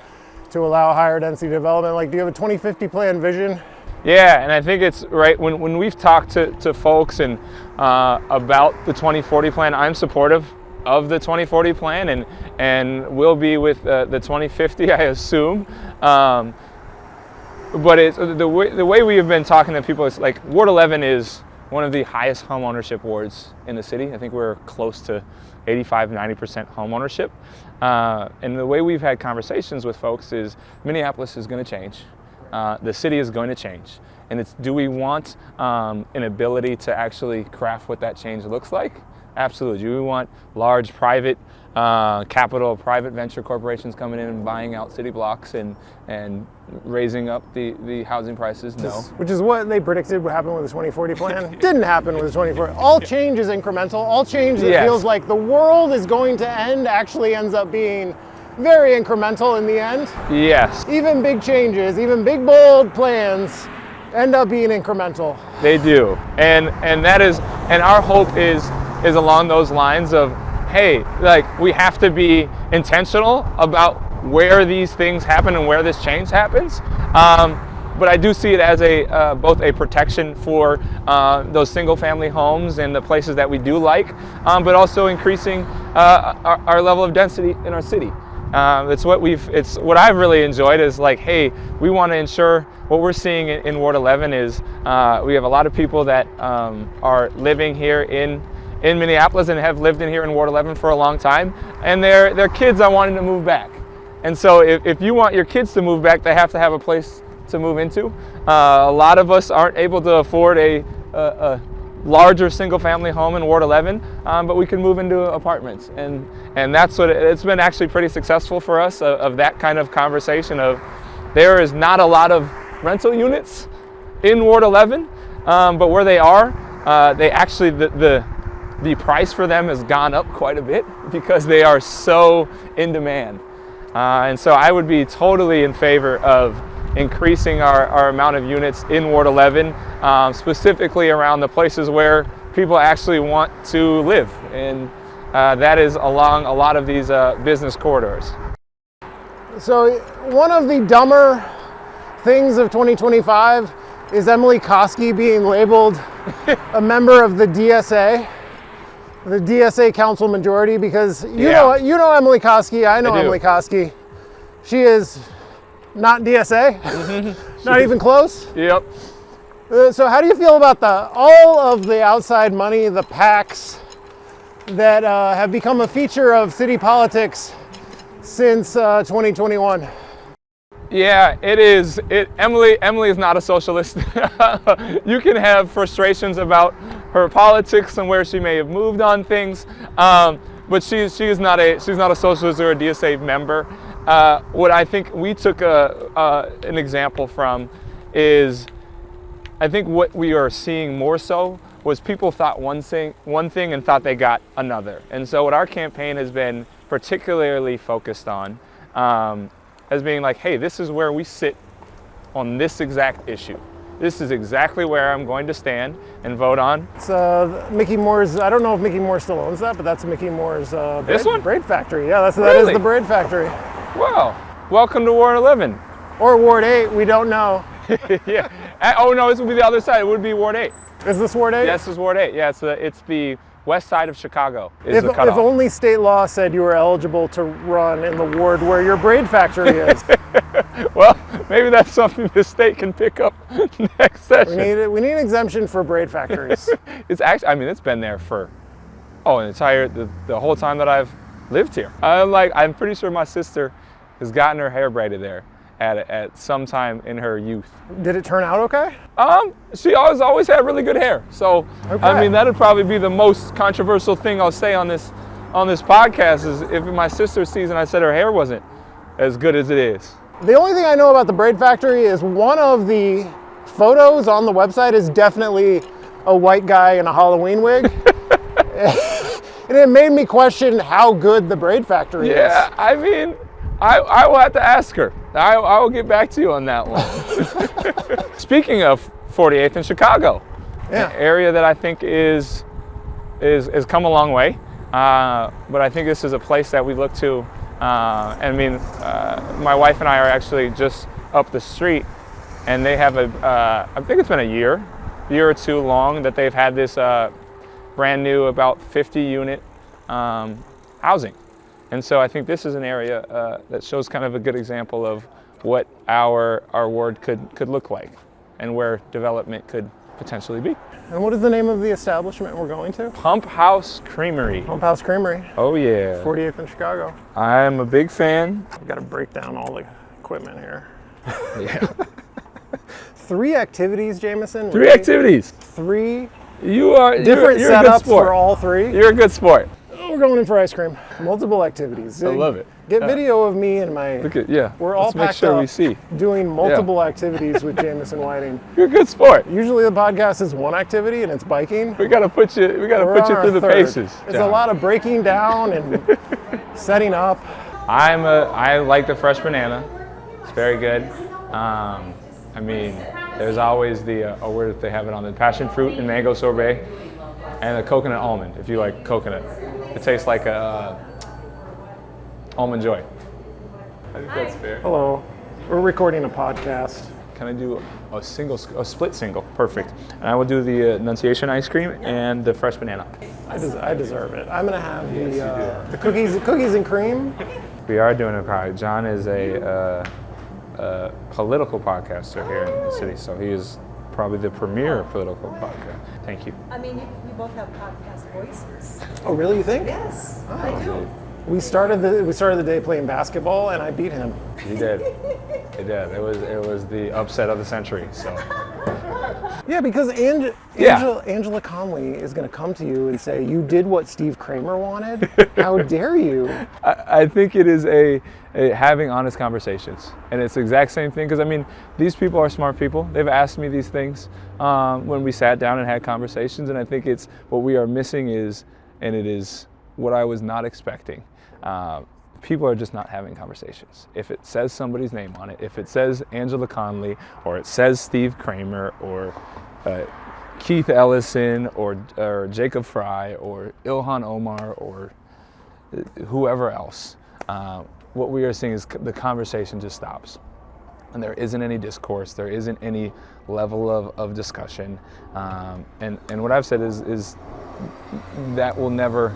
to allow higher density development. Like, do you have a 2050 plan vision? Yeah, and I think it's right when we've talked to folks and about the 2040 plan. I'm supportive of the 2040 plan, and will be with the 2050, I assume. But it's the way we have been talking to people. It's like Ward 11 is one of the highest home ownership wards in the city. I think we're close to 85-90% home ownership. And the way we've had conversations with folks is Minneapolis is going to change. The city is going to change, and it's, do we want an ability to actually craft what that change looks like? Absolutely. Do we want large private capital, private venture corporations coming in and buying out city blocks and raising up the housing prices? No. Which is what they predicted would happen with the 2040 plan. Didn't happen with the 2040. All change is incremental. All change that feels like the world is going to end actually ends up being very incremental in the end. Yes. Even big changes, even big bold plans end up being incremental. They do. And that is, and our hope is along those lines of, hey, like, we have to be intentional about where these things happen and where this change happens. But I do see it as both a protection for those single family homes and the places that we do like, but also increasing our level of density in our city. It's what I've really enjoyed is, like, hey, we want to ensure what we're seeing in Ward 11 is we have a lot of people that are living here in Minneapolis and have lived in here in Ward 11 for a long time, and their kids are wanting to move back. And so if you want your kids to move back, they have to have a place to move into. A lot of us aren't able to afford a larger single family home in Ward 11, but we can move into apartments. And that's what it's been actually pretty successful for us, of that kind of conversation of, there is not a lot of rental units in Ward 11, but where they are, they actually, the price for them has gone up quite a bit because they are so in demand. And so I would be totally in favor of increasing our amount of units in Ward 11, specifically around the places where people actually want to live. And that is along a lot of these business corridors. So one of the dumber things of 2025 is Emily Koski being labeled a member of the DSA council majority, because you know Emily Koski, I know Emily Koski. She is not DSA, not even close. Yep. So how do you feel about all of the outside money, the PACs that have become a feature of city politics since 2021? Yeah, it is. Emily is not a socialist. You can have frustrations about her politics and where she may have moved on things, but she's not a socialist or a DSA member. What I think we took an example from is, I think what we are seeing more so was people thought one thing and thought they got another. And so what our campaign has been particularly focused on as being like, hey, this is where we sit on this exact issue. This is exactly where I'm going to stand and vote on. It's Mickey Moore's, I don't know if Mickey Moore still owns that, but that's Mickey Moore's braid factory. Yeah, that is the braid factory. Wow, welcome to Ward 11. Or Ward 8, we don't know. Yeah. Oh no, this would be the other side. It would be Ward 8. Is this Ward 8? Yes, this is Ward 8. Yeah, it's the west side of Chicago. Is If the cutoff. only state law said you were eligible to run in the ward where your braid factory is. Well, maybe that's something the state can pick up next session. We need an exemption for braid factories. It's actually, I mean, it's been there for the whole time that I've lived here. I'm pretty sure my sister has gotten her hair braided there at some time in her youth. Did it turn out okay? She always had really good hair. So Okay. I mean, that'd probably be the most controversial thing I'll say on this podcast is if my sister sees and I said her hair wasn't as good as it is. The only thing I know about the braid factory is one of the photos on the website is definitely a white guy in a Halloween wig. And it made me question how good the braid factory is. Yeah, I mean, I will have to ask her. I will get back to you on that one. Speaking of 48th in Chicago, Yeah. an area that I think is come a long way, but I think this is a place that we look to. I mean, my wife and I are actually just up the street, and they have I think it's been a year or two long that they've had this brand new about 50 unit housing. And so I think this is an area that shows kind of a good example of what our ward could look like and where development could potentially be. And what is the name of the establishment we're going to? Pump House Creamery. Pump House Creamery, Oh yeah. 48th in Chicago. I'm a big fan. I've got to break down all the equipment here. Yeah. 3 activities, Jamison. 3 activities. 3 You're different you're a good setups sport. for all 3. You're a good sport. We're going in for ice cream. Multiple activities. I love it. Get video of me and my. Look at, yeah. We're all Let's make packed sure up we see. doing multiple activities with Jamison Whiting. You're a good sport. Usually the podcast is one activity and it's biking. We gotta put you We're through on our the third. paces. It's a John. lot of breaking down and setting up. I like the fresh banana. It's very good. I mean, there's always the where they have it on the passion fruit and mango sorbet, and the coconut almond. If you like coconut, it tastes like a almond joy. I think that's fair. Hello. We're recording a podcast. Can I do a split single? Perfect. And I will do the Annunciation ice cream and the fresh banana. I deserve it. I'm gonna have the cookies and cream. We are doing a podcast. John is a political podcaster here in the city, so he is probably the premier political podcast. Thank you. I mean, we both have podcast voices. Oh, really? You think? Yes, I do. We started the day playing basketball, and I beat him. He did. He did. It was the upset of the century. So Yeah, because Yeah. Angela Conley is going to come to you and say, "You did what Steve Kramer wanted. How dare you?" I think it is a having honest conversations, and it's the exact same thing. Because I mean, these people are smart people. They've asked me these things when we sat down and had conversations, and I think it's what we are missing is, and it is what I was not expecting. People are just not having conversations. If it says somebody's name on it, if it says Angela Conley, or it says Steve Kramer, or Keith Ellison, or Jacob Fry, or Ilhan Omar, or whoever else, what we are seeing is the conversation just stops. And there isn't any discourse, there isn't any level of discussion. And what I've said is that will never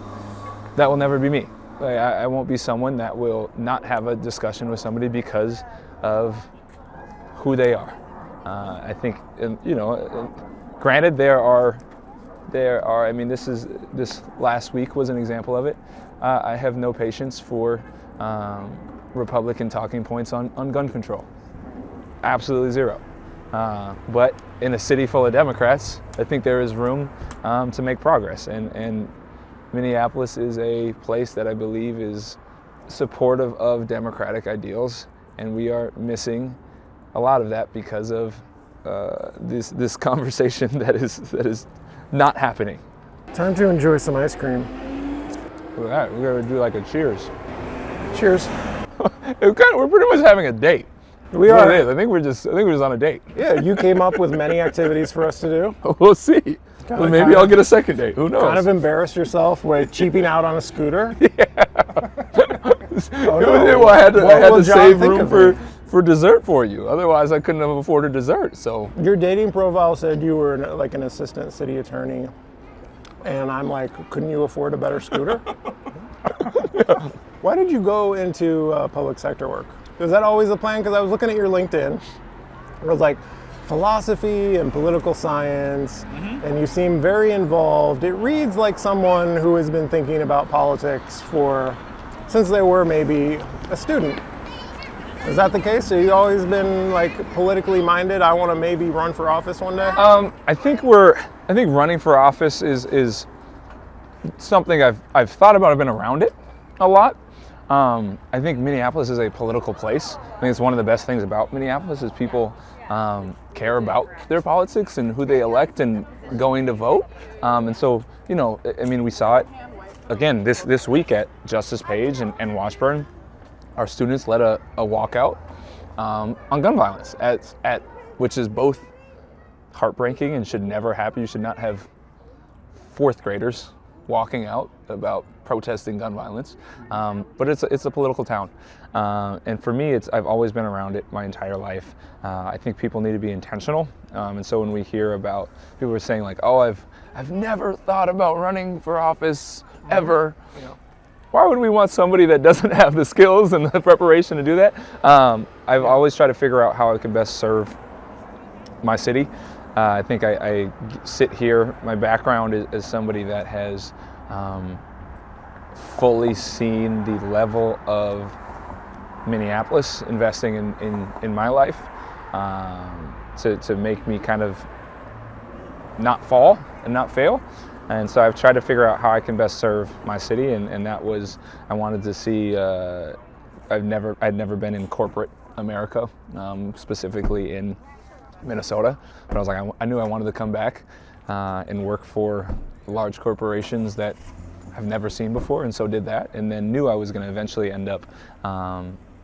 be me. Like, I won't be someone that will not have a discussion with somebody because of who they are. I think, granted, there are. I mean, this last week was an example of it. I have no patience for Republican talking points on gun control. Absolutely zero. But in a city full of Democrats, I think there is room to make progress. And Minneapolis is a place that I believe is supportive of democratic ideals, and we are missing a lot of that because of this conversation that is not happening. Time to enjoy some ice cream. Look at that. We're gonna do like a cheers. Cheers. We're pretty much having a date. We That's are. what it is. I think we're just on a date. Yeah, you came up with many activities for us to do. We'll see. Well, maybe I'll get a second date. Who knows? Kind of embarrassed yourself with cheaping out on a scooter. Oh, no. Well, I had to John save think room of me? for dessert for you. Otherwise, I couldn't have afforded dessert. So Your dating profile said you were like an assistant city attorney, and I'm like, couldn't you afford a better scooter? Why did you go into public sector work? Was that always the plan? Because I was looking at your LinkedIn. It was like philosophy and political science, and you seem very involved. It reads like someone who has been thinking about politics since they were maybe a student. Is that the case? Have you always been like politically minded? I want to maybe run for office one day. I think running for office is something I've thought about. I've been around it a lot. I think Minneapolis is a political place. I think it's one of the best things about Minneapolis is people care about their politics and who they elect and going to vote. And so, I mean, we saw it again this week at Justice Page and Washburn. Our students led a walkout on gun violence, which is both heartbreaking and should never happen. You should not have fourth graders walking out about protesting gun violence, but it's a political town, and for me, I've always been around it my entire life. I think people need to be intentional, and so when we hear about people are saying like, "Oh, I've never thought about running for office ever," why would we want somebody that doesn't have the skills and the preparation to do that? I've always tried to figure out how I can best serve my city. I think I sit here, my background is somebody that has fully seen the level of Minneapolis investing in my life to make me kind of not fall and not fail. And so I've tried to figure out how I can best serve my city, and that was, I wanted to see, I'd never been in corporate America, specifically in Minnesota, but I was like, I knew I wanted to come back and work for large corporations that I've never seen before, and so did that, and then knew I was going to eventually end up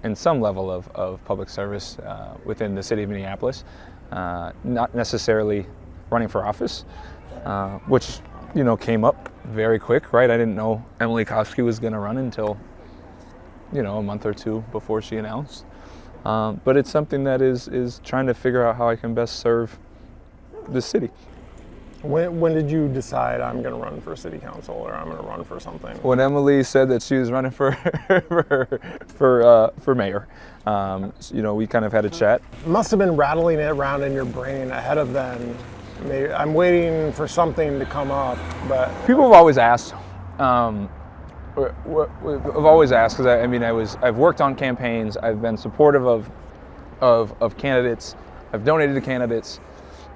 in some level of public service within the city of Minneapolis, not necessarily running for office, which came up very quick, right? I didn't know Emily Koski was going to run until a month or two before she announced. But it's something that is trying to figure out how I can best serve the city. When did you decide I'm going to run for city council or I'm going to run for something? When Emily said that she was running for mayor, we kind of had a chat. Must have been rattling it around in your brain ahead of then. Maybe I'm waiting for something to come up, but people have always asked. I've always asked because I've worked on campaigns. I've been supportive of candidates. I've donated to candidates,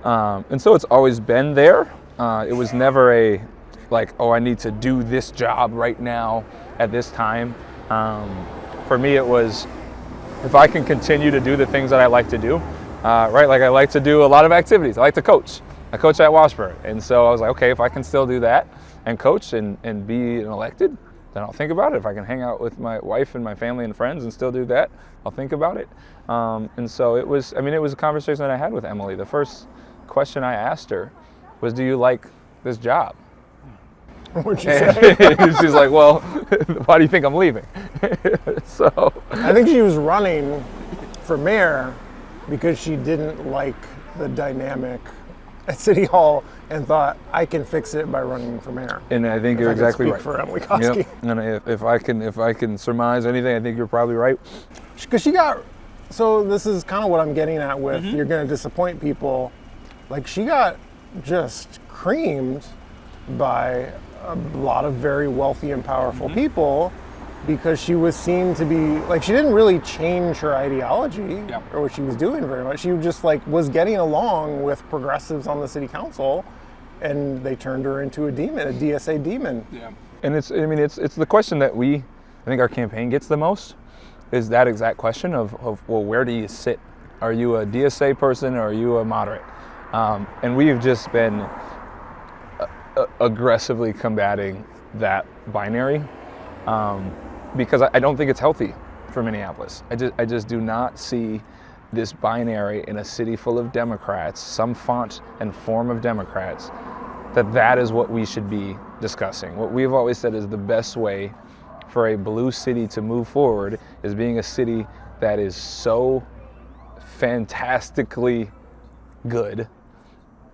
and so it's always been there. It was never a like, oh, I need to do this job right now at this time. For me, it was if I can continue to do the things that I like to do, right? Like I like to do a lot of activities. I like to coach. I coach at Washburn, and so I was like, okay, if I can still do that and coach and be elected, then I'll think about it. If I can hang out with my wife and my family and friends and still do that, I'll think about it. And so it was a conversation that I had with Emily. The first question I asked her was, do you like this job? What'd you say? She's like, well, why do you think I'm leaving? So I think she was running for mayor because she didn't like the dynamic at City Hall and thought, I can fix it by running for mayor. And I think you're exactly right. For Emily Koski. Yep. And if I can surmise anything, I think you're probably right. Because she got So this is kind of what I'm getting at with you're going to disappoint people. Like, she got just creamed by a lot of very wealthy and powerful people because she was seen to be, like, she didn't really change her ideology or what she was doing very much. She just, like, was getting along with progressives on the city council, and they turned her into a demon, a DSA demon. Yeah. And it's the question that I think our campaign gets the most, is that exact question of well, where do you sit? Are you a DSA person or are you a moderate? And we've just been aggressively combating that binary because I don't think it's healthy for Minneapolis. I just do not see this binary in a city full of Democrats, some font and form of Democrats, that is what we should be discussing. What we've always said is the best way for a blue city to move forward is being a city that is so fantastically good,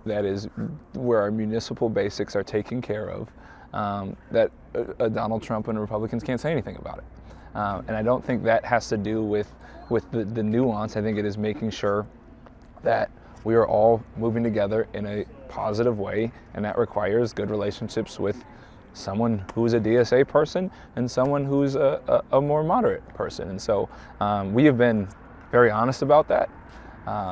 that is where our municipal basics are taken care of, that Donald Trump and Republicans can't say anything about it. And I don't think that has to do with the nuance. I think it is making sure that we are all moving together in a positive way, and that requires good relationships with someone who's a DSA person and someone who's a more moderate person. And so we have been very honest about that.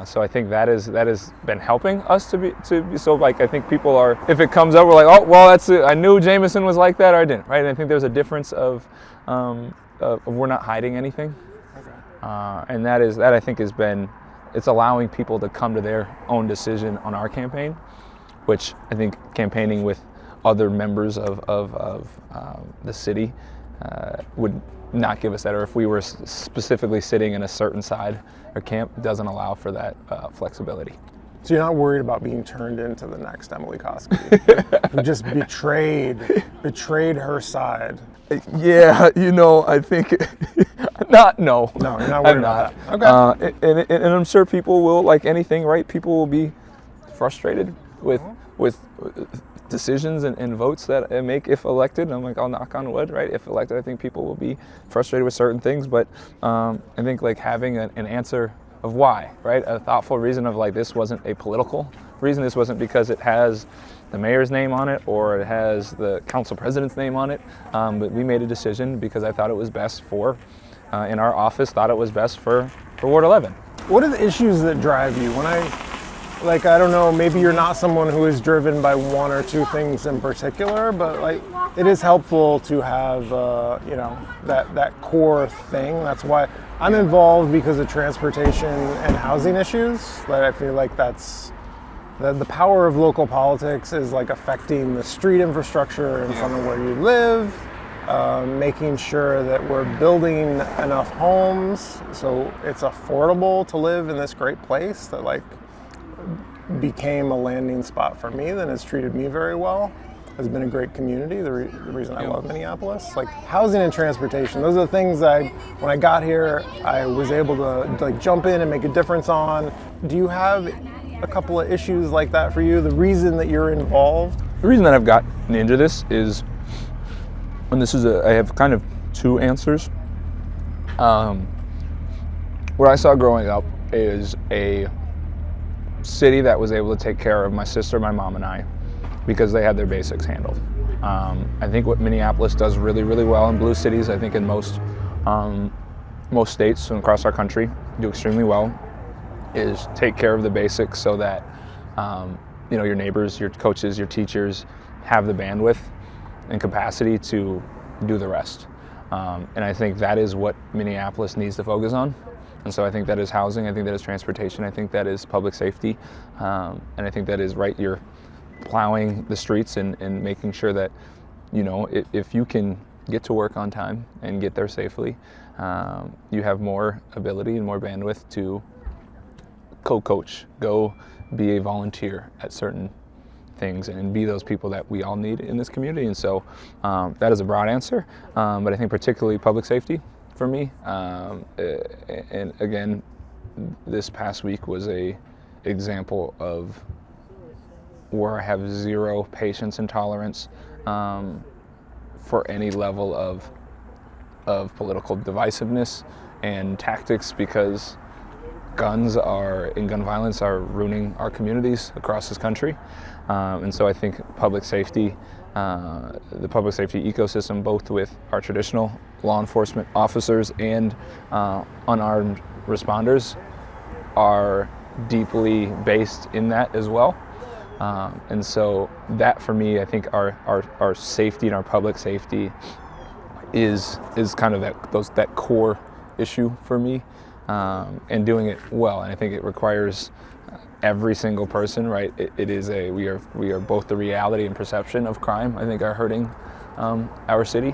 So I think that has been helping us to be so, like, I think people are, if it comes up, we're like, oh, well, that's it. I knew Jamison was like that or I didn't, right? And I think there's a difference of we're not hiding anything. And that I think has been, it's allowing people to come to their own decision on our campaign, which I think campaigning with other members of the city would not give us that, or if we were specifically sitting in a certain side or camp, doesn't allow for that flexibility. So you're not worried about being turned into the next Emily Koski, who just betrayed her side? Yeah, I think not. No, you're not worried about that. Okay. And I'm sure people will, like anything, right? People will be frustrated with decisions and votes that I make if elected. And I'm like, I'll knock on wood, right? If elected, I think people will be frustrated with certain things, but I think, like, having an answer of why, right? A thoughtful reason of, like, this wasn't a political reason. This wasn't because it has the mayor's name on it or it has the council president's name on it, but we made a decision because I thought it was best for, in our office, thought it was best for Ward 11. What are the issues that drive you? I don't know, maybe you're not someone who is driven by one or two things in particular, but, like, it is helppful to have, that core thing. That's why I'm involved, because of transportation and housing issues. Like, I feel like that's the power of local politics is, like, affecting the street infrastructure in front of where you live, making sure that we're building enough homes so it's affordable to live in this great place that, like, became a landing spot for me, that has treated me very well, has been a great community, the reason I love Minneapolis. Like, housing and transportation, those are the things when I got here, I was able to, like, jump in and make a difference on. Do you have a couple of issues like that for you, the reason that you're involved? The reason that I've gotten into this is, and I have kind of two answers. What I saw growing up is a city that was able to take care of my sister, my mom, and I, because they had their basics handled. I think what Minneapolis does really, really well in blue cities, I think in most states and across our country do extremely well, is take care of the basics so that your neighbors, your coaches, your teachers have the bandwidth and capacity to do the rest. And I think that is what Minneapolis needs to focus on. And so I think that is housing, I think that is transportation, I think that is public safety, and I think that is, right, you're plowing the streets and making sure that, if you can get to work on time and get there safely, you have more ability and more bandwidth to co-coach, go be a volunteer at certain things and be those people that we all need in this community. And so that is a broad answer, but I think particularly public safety for me, and again, this past week was a example of where I have zero patience and tolerance for any level of political divisiveness and tactics, because guns and gun violence are ruining our communities across this country. And so I think public safety, the public safety ecosystem, both with our traditional law enforcement officers and unarmed responders, are deeply based in that as well. And so that, for me, I think our safety and our public safety is kind of that core issue for me, and doing it well. And I think it requires every single person, right? We are both the reality and perception of crime, I think, are hurting our city.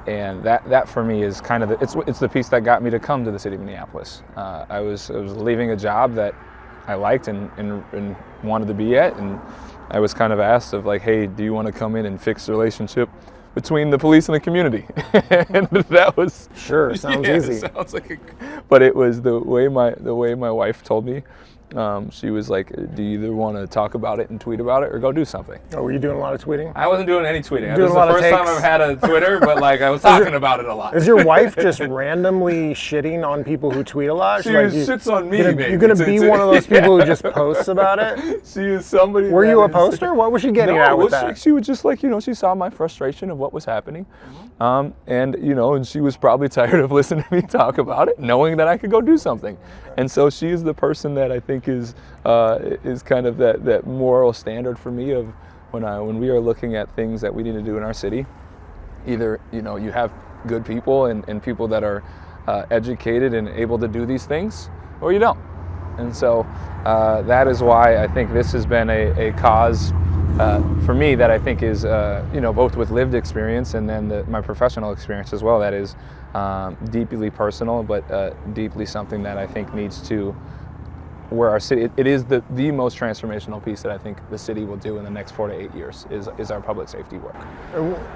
And that for me is kind of it's the piece that got me to come to the city of Minneapolis. I was leaving a job that I liked and wanted to be at, and I was kind of asked of like, hey, do you want to come in and fix the relationship between the police and the community? And that was Sure, sounds easy. Sounds like but it was the way my wife told me. She was like, do you either want to talk about it and tweet about it or go do something? Oh, were you doing a lot of tweeting? I wasn't doing any tweeting. Doing This is the first time I've had a Twitter, but like I was talking about it a lot. Is your wife just randomly shitting on people who tweet a lot? She shits on me, You're going to be one of those people who just posts about it? She is somebody. Were you a poster? What was she getting at with that? She was just like, she saw my frustration of what was happening. And she was probably tired of listening to me talk about it, knowing that I could go do something. And so she is the person that I think is kind of that moral standard for me of when we are looking at things that we need to do in our city. Either you have good people and people that are educated and able to do these things, or you don't. And so that is why I think this has been a cause for me that I think is both with lived experience and then my professional experience as well, that is deeply personal, but deeply something that I think needs to, where our city, it is the most transformational piece that I think the city will do in the next 4 to 8 years is our public safety work.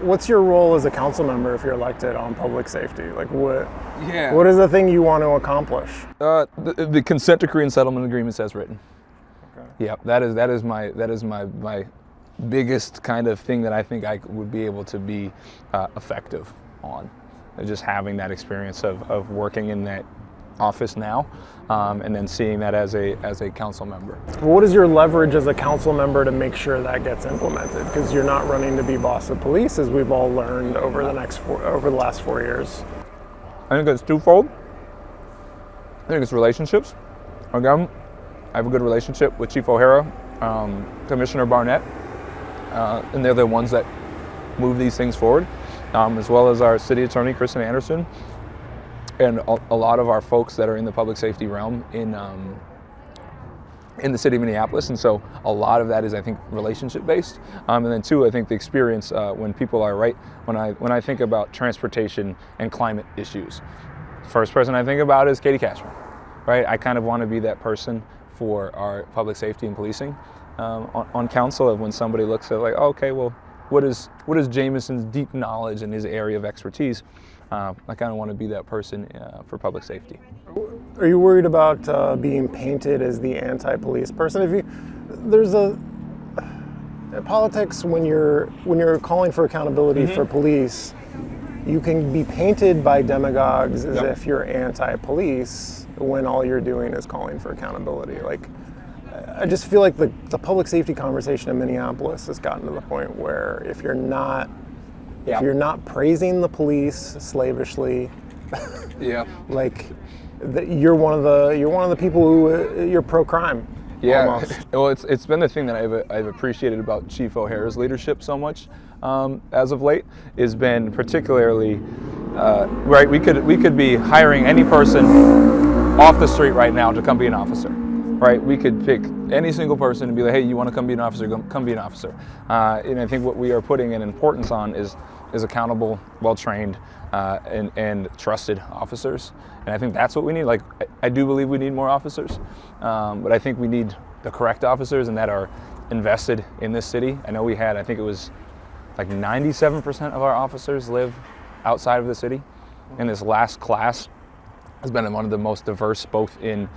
What's your role as a council member if you're elected on public safety? Like what is the thing you want to accomplish? The consent decree and settlement agreements as written. Okay. Yeah, that is my biggest kind of thing that I think I would be able to be effective on. Just having that experience of working in that office now, and then seeing that as a council member. What is your leverage as a council member to make sure that gets implemented? Because you're not running to be boss of police, as we've all learned over the last 4 years. I think it's twofold. I think it's relationships. Again, I have a good relationship with Chief O'Hara, Commissioner Barnett, and they're the ones that move these things forward, as well as our city attorney, Kristen Anderson, and a lot of our folks that are in the public safety realm in the city of Minneapolis. And so a lot of that is, I think, relationship based. And then two, I think the experience when people are when I think about transportation and climate issues, first person I think about is Katie Kasper, right? I kind of want to be that person for our public safety and policing on council, of when somebody looks at like, oh, okay, well, what is Jamison's deep knowledge in his area of expertise? I kind of want to be that person for public safety. Are you worried about being painted as the anti-police person? There's politics when you're calling for accountability for police, you can be painted by demagogues as if you're anti-police when all you're doing is calling for accountability. Like, I just feel like the public safety conversation in Minneapolis has gotten to the point where if you're not praising the police slavishly, like you're one of the people who you're pro-crime. Yeah, almost. Well, it's been the thing that I've appreciated about Chief O'Hara's leadership so much as of late, has been particularly right. We could be hiring any person off the street right now to come be an officer. Right, we could pick any single person and be like, hey, you want to come be an officer? Come be an officer. And I think what we are putting an importance on is accountable, well-trained, and trusted officers. And I think that's what we need. Like, I do believe we need more officers, but I think we need the correct officers and that are invested in this city. I know I think it was like 97% of our officers live outside of the city. And this last class has been one of the most diverse, both in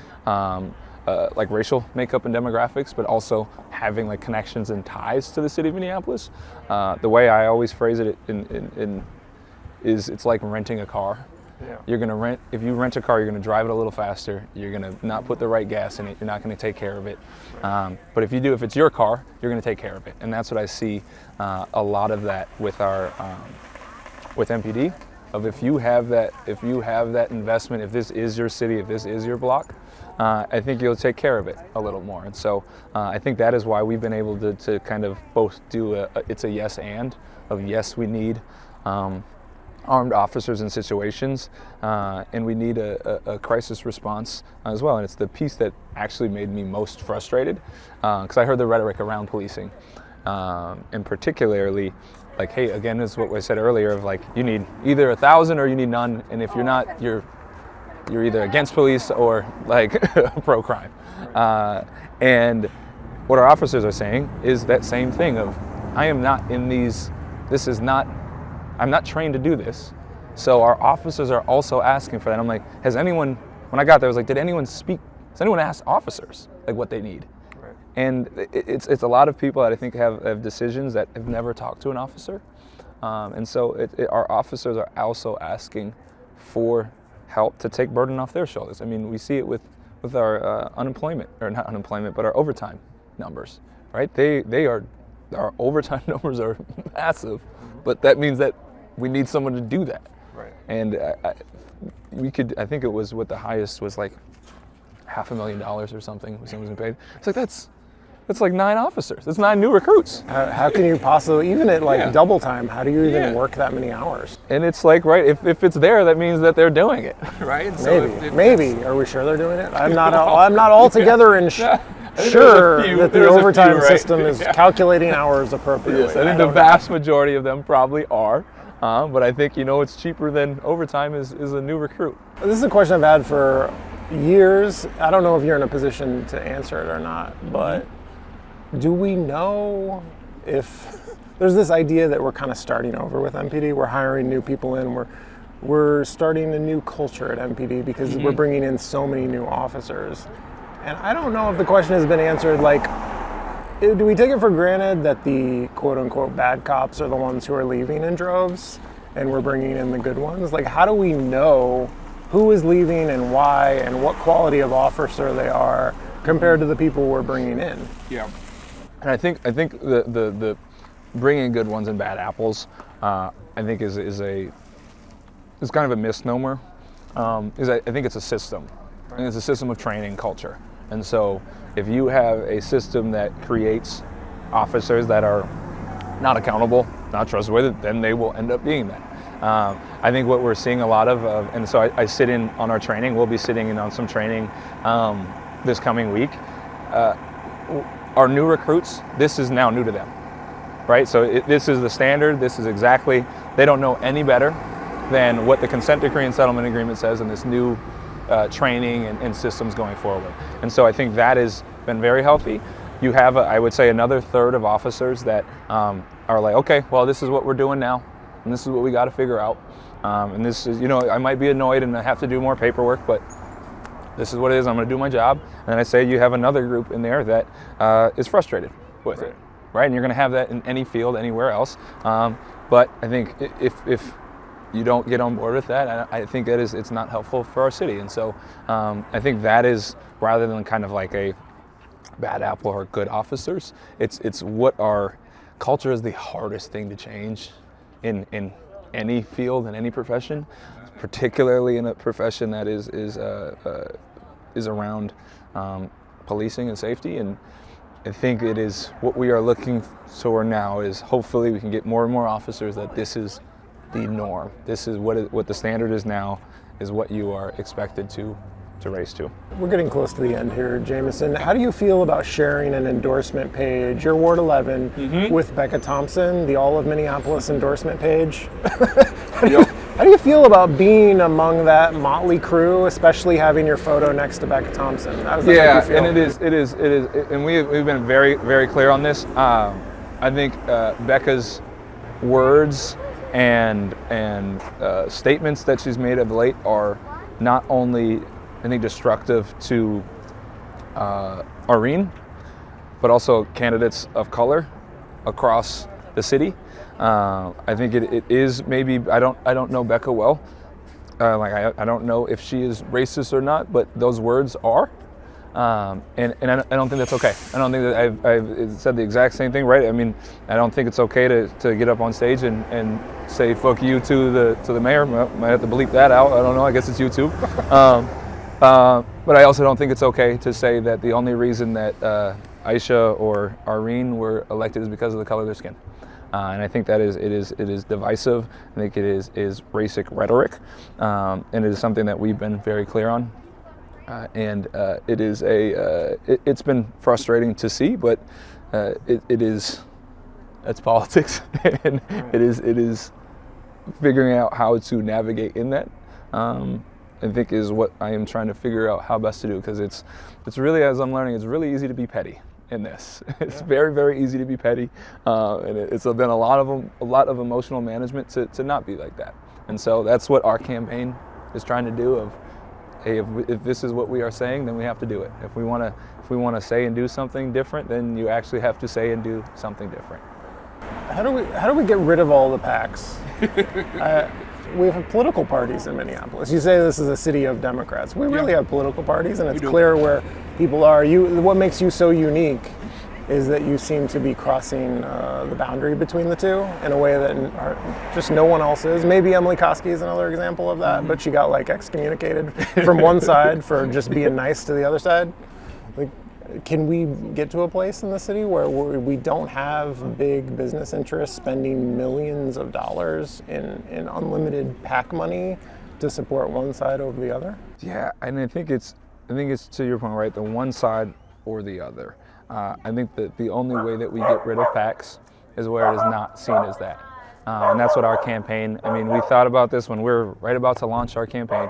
like racial makeup and demographics, but also having like connections and ties to the city of Minneapolis. The way I always phrase it is it's like renting a car. You're going to rent, if you rent a car, you're going to drive it a little faster. You're going to not put the right gas in it. You're not going to take care of it. But if you do, if it's your car, you're going to take care of it. And that's what I see a lot of that with our, with MPD, of if you have that investment, if this is your city, if this is your block, I think you'll take care of it a little more. And so I think that is why we've been able to kind of both do it's a yes and, of yes, we need armed officers in situations, and we need a crisis response as well. And it's the piece that actually made me most frustrated, because I heard the rhetoric around policing, and particularly, like, hey, again, is what I said earlier, of like, you need either 1,000 or you need none, and if you're not, you're either against police or like pro-crime. And what our officers are saying is that same thing of, I am not in these, this is not, I'm not trained to do this. So our officers are also asking for that. I'm like, has anyone, when I got there, I was like, did anyone speak, has anyone asked officers like what they need? Right. And it's a lot of people that I think have decisions that have never talked to an officer. And so our officers are also asking for help to take burden off their shoulders. I mean, we see it with our unemployment, or not unemployment, but our overtime numbers, right? Our overtime numbers are massive, but that means that we need someone to do that. Right. And I think it was, what the highest was, like $500,000 or something was paid. It's like, that's like 9 officers. That's 9 new recruits. How can you possibly, even at like double time, how do you even work that many hours? And it's like, right, if it's there, that means that they're doing it, right? Maybe. Are we sure they're doing it? I'm not altogether sure that the overtime system is calculating hours appropriately. Yes, I think the vast majority of them probably are. But I think, it's cheaper than overtime is a new recruit. This is a question I've had for years. I don't know if you're in a position to answer it or not, but do we know if there's this idea that we're kind of starting over with MPD? We're hiring new people in. We're starting a new culture at MPD because we're bringing in so many new officers. And I don't know if the question has been answered, like, do we take it for granted that the quote-unquote bad cops are the ones who are leaving in droves and we're bringing in the good ones? Like, how do we know who is leaving and why and what quality of officer they are compared to the people we're bringing in? Yeah. And I think the bringing good ones and bad apples, I think is kind of a misnomer. I think it's a system. I think it's a system of training culture. And so if you have a system that creates officers that are not accountable, not trustworthy, then they will end up being that. I think what we're seeing a lot of, and so I sit in on our training, we'll be sitting in on some training this coming week. Our new recruits, this is now new to them, right? So this is the standard, this is exactly, they don't know any better than what the consent decree and settlement agreement says in this new training and systems going forward. And so I think that has been very healthy. You have, I would say, another third of officers that are like, okay, well, this is what we're doing now, and this is what we got to figure out. And this is, I might be annoyed and I have to do more paperwork, but this is what it is. I'm going to do my job. And then I say you have another group in there that is frustrated with it, right? And you're going to have that in any field, anywhere else. But I think if you don't get on board with that, I think it's not helpful for our city. And so I think that is, rather than kind of like a bad apple or good officers, it's what our culture is the hardest thing to change in any field, in any profession, particularly in a profession that is around policing and safety. And I think it is what we are looking for now is hopefully we can get more and more officers that this is the norm. This is what the standard is now, is what you are expected to race to. We're getting close to the end here, Jamison. How do you feel about sharing an endorsement page, your Ward 11, with Becca Thompson, the All of Minneapolis endorsement page? How do you feel about being among that motley crew, especially having your photo next to Becca Thompson? How does that make you feel? And it is, and we've been very, very clear on this. I think Becca's words and statements that she's made of late are not only, I think, destructive to Irene, but also candidates of color across the city. I think it is maybe, I don't know Becca well, I don't know if she is racist or not, but those words are. And I don't think that's okay. I don't think that I've said the exact same thing, right? I mean, I don't think it's okay to get up on stage and say "fuck you" to the mayor. Might have to bleep that out. I don't know. I guess it's YouTube. But I also don't think it's okay to say that the only reason that Aisha or Irene were elected is because of the color of their skin. And I think that it is divisive. I think it is racist rhetoric, and it is something that we've been very clear on. It's been frustrating to see, but it's politics, and it is figuring out how to navigate in that. I think is what I am trying to figure out how best to do, because it's really, as I'm learning, it's really easy to be petty in this. It's very, very easy to be petty, and it's been a lot of emotional management to not be like that. And so that's what our campaign is trying to do. Of, hey, if this is what we are saying, then we have to do it. If we want to say and do something different, then you actually have to say and do something different. How do we get rid of all the PACs? We have political parties in Minneapolis. You say this is a city of Democrats. We really have political parties, and it's clear where people are. What makes you so unique is that you seem to be crossing the boundary between the two in a way that just no one else is. Maybe Emily Koski is another example of that, but she got like excommunicated from one side for just being nice to the other side. Like, can we get to a place in the city where we don't have big business interests spending millions of dollars in unlimited PAC money to support one side over the other? Yeah, and I think it's to your point, right? The one side or the other. I think that the only way that we get rid of PACs is where it is not seen as that. And that's what our campaign, I mean, we thought about this when we were right about to launch our campaign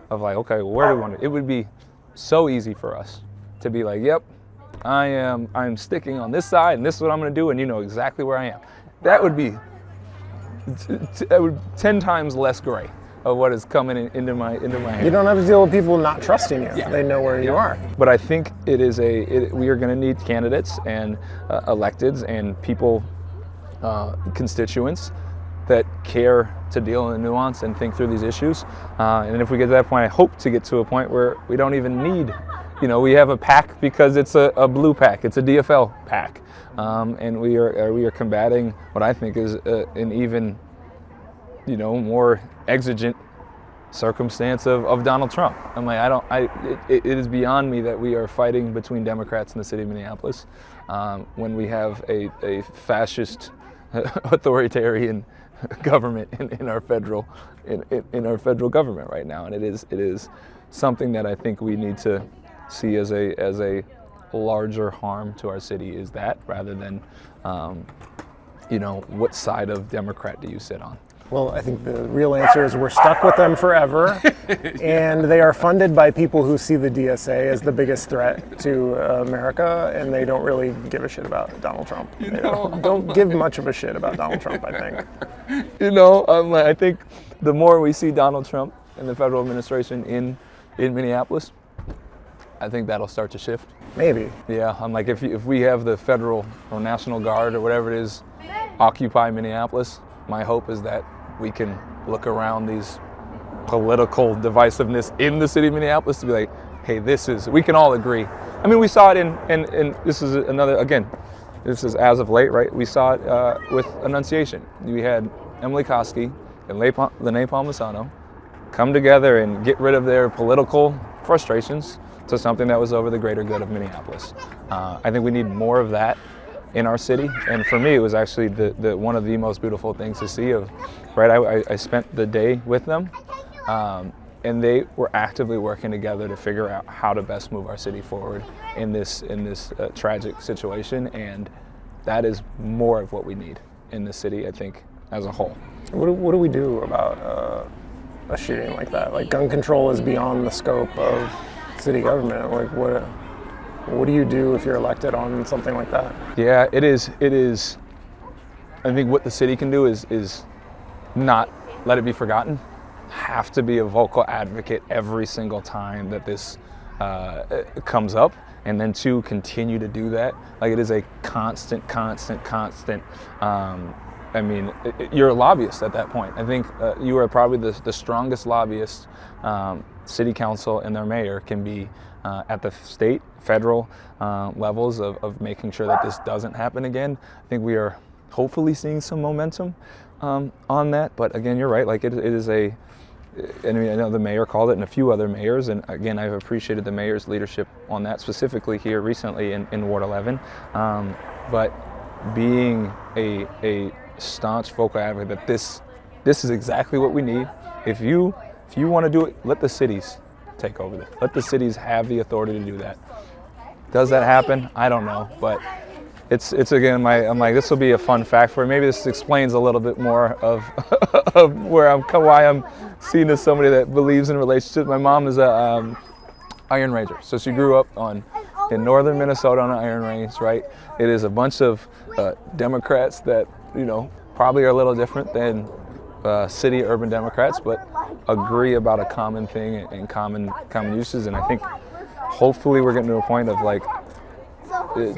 of like, okay, well, where do we want to? It would be so easy for us to be like, yep, I'm sticking on this side and this is what I'm going to do, and you know exactly where I am. That would be 10 times less gray of what is coming into my head. You don't have to deal with people not trusting you. Yeah. They know where you are. But I think we are going to need candidates and electeds and people, constituents that care to deal in the nuance and think through these issues. And if we get to that point, I hope to get to a point where we don't even need, we have a PAC because it's a blue PAC, it's a DFL PAC. And we are combating what I think is an even, more exigent circumstance of Donald Trump. I'm like, it is beyond me that we are fighting between Democrats in the city of Minneapolis when we have a fascist, authoritarian government in our federal government right now, and it is something that I think we need to see as a larger harm to our city is that, rather than what side of Democrat do you sit on? Well, I think the real answer is we're stuck with them forever, and they are funded by people who see the DSA as the biggest threat to America, and they don't really give a shit about Donald Trump. They don't give much of a shit about Donald Trump, I think. I think the more we see Donald Trump and the federal administration in Minneapolis, I think that'll start to shift. Maybe. Yeah, I'm like, if we have the federal or National Guard or whatever it is occupy Minneapolis, my hope is that we can look around these political divisiveness in the city of Minneapolis to be like, hey, we can all agree. I mean, we saw it in this is another, again, this is as of late, right? We saw it with Annunciation. We had Emily Koski and Lene Palmisano come together and get rid of their political frustrations to something that was over the greater good of Minneapolis. I think we need more of that in our city, and for me it was actually the one of the most beautiful things to see. I spent the day with them, and they were actively working together to figure out how to best move our city forward in this tragic situation, and that is more of what we need in the city, I think, as a whole. What do we do about a shooting like that? Like, gun control is beyond the scope of city government. Like, what do you do if you're elected on something like that? Yeah, it is. I think what the city can do is not let it be forgotten. Have to be a vocal advocate every single time that this comes up, and then to continue to do that. Like, it is a constant I mean, you're a lobbyist at that point. I think you are probably the strongest lobbyist city council and their mayor can be at the state, federal levels of making sure that this doesn't happen again. I think we are hopefully seeing some momentum on that. But again, you're right. Like it is I know the mayor called it and a few other mayors. And again, I've appreciated the mayor's leadership on that specifically here recently in Ward 11. But being a staunch vocal advocate that this is exactly what we need. If you want to do it, let the cities take over this. Let the cities have the authority to do that. Does that happen? I don't know, but it's again, I'm like, this will be a fun fact for me. Maybe this explains a little bit more of of why I'm seen as somebody that believes in relationships. My mom is a Iron Ranger, so she grew up in northern Minnesota on an Iron Range, right? It is a bunch of Democrats that, you know, probably are a little different than city urban Democrats, but agree about a common thing and common uses. And I think hopefully we're getting to a point of like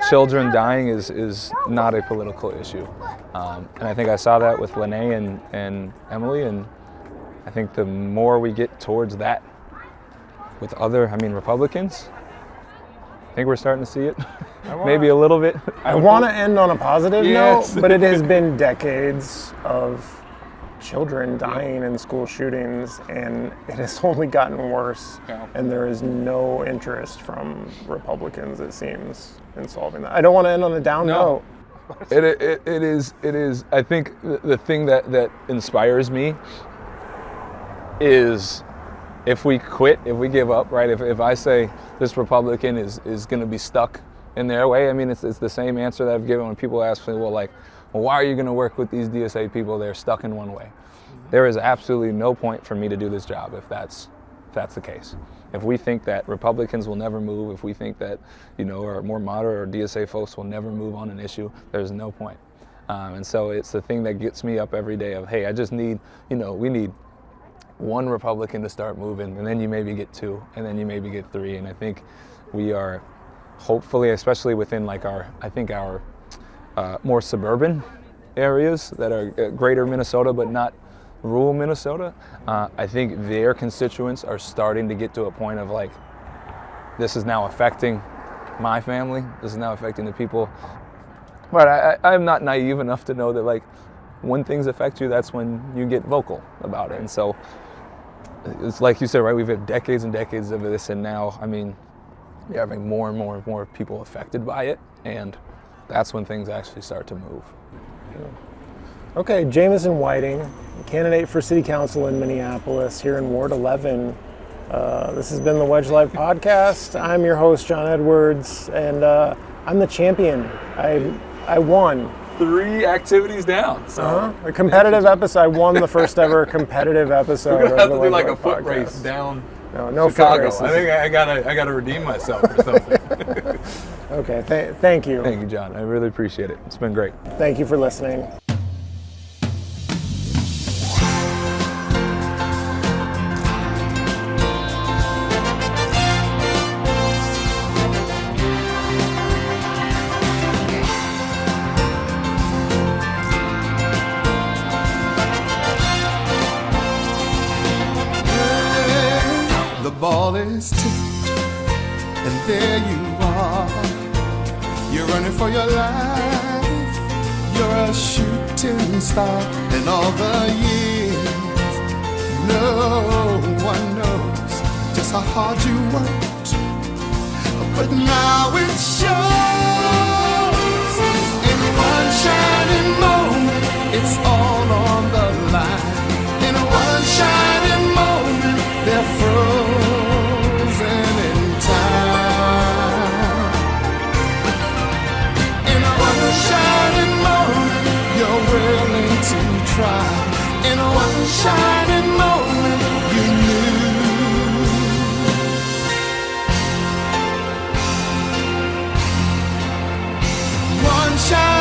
children dying is not a political issue. And I think I saw that with Lene and Emily, and I think the more we get towards that with other, Republicans, I think we're starting to see it. Maybe a little bit. I want to end on a positive Yes. note, but it has been decades of children dying in school shootings, and it has only gotten worse. Yeah. And there is no interest from Republicans, it seems, in solving that. I don't want to end on a down note. It is. I think the thing that inspires me is if we quit, if we give up, right? If I say this Republican is going to be stuck in their way, it's the same answer that I've given when people ask me, well, why are you going to work with these DSA people? They're stuck in one way. There is absolutely no point for me to do this job if that's the case. If we think that Republicans will never move, if we think that, our more moderate or DSA folks will never move on an issue, there's no point. And so it's the thing that gets me up every day of, hey, I just need, we need one Republican to start moving, and then you maybe get two, and then you maybe get three. And I think we are hopefully, especially within our more suburban areas that are greater Minnesota, but not rural Minnesota, I think their constituents are starting to get to a point of this is now affecting my family, this is now affecting the people. But I'm not naive enough to know that when things affect you, that's when you get vocal about it. And so it's like you said, right, we've had decades and decades of this, and now, you're having more and more and more people affected by it, and that's when things actually start to move. Okay, Jamison Whiting, candidate for City Council in Minneapolis, here in Ward 11. This has been the Wedge Live podcast. I'm your host, John Edwards, and I'm the champion. I won. 3 activities down. So A competitive episode. I won the first ever competitive episode. we're gonna have of to the do Wedge a Live foot podcast. race down No Chicago. foot races. I think I gotta redeem myself or something. Okay, thank you. Thank you, John. I really appreciate it. It's been great. Thank you for listening. The ball is tipped, and there you are. You're running for your life. You're a shooting star. In all the years, no one knows just how hard you worked. But now it shows. In one shining moment, it's all on the line. In one shining moment, they're frozen in time. In one shining moment, you're willing to try. In one shining moment, you knew. One shining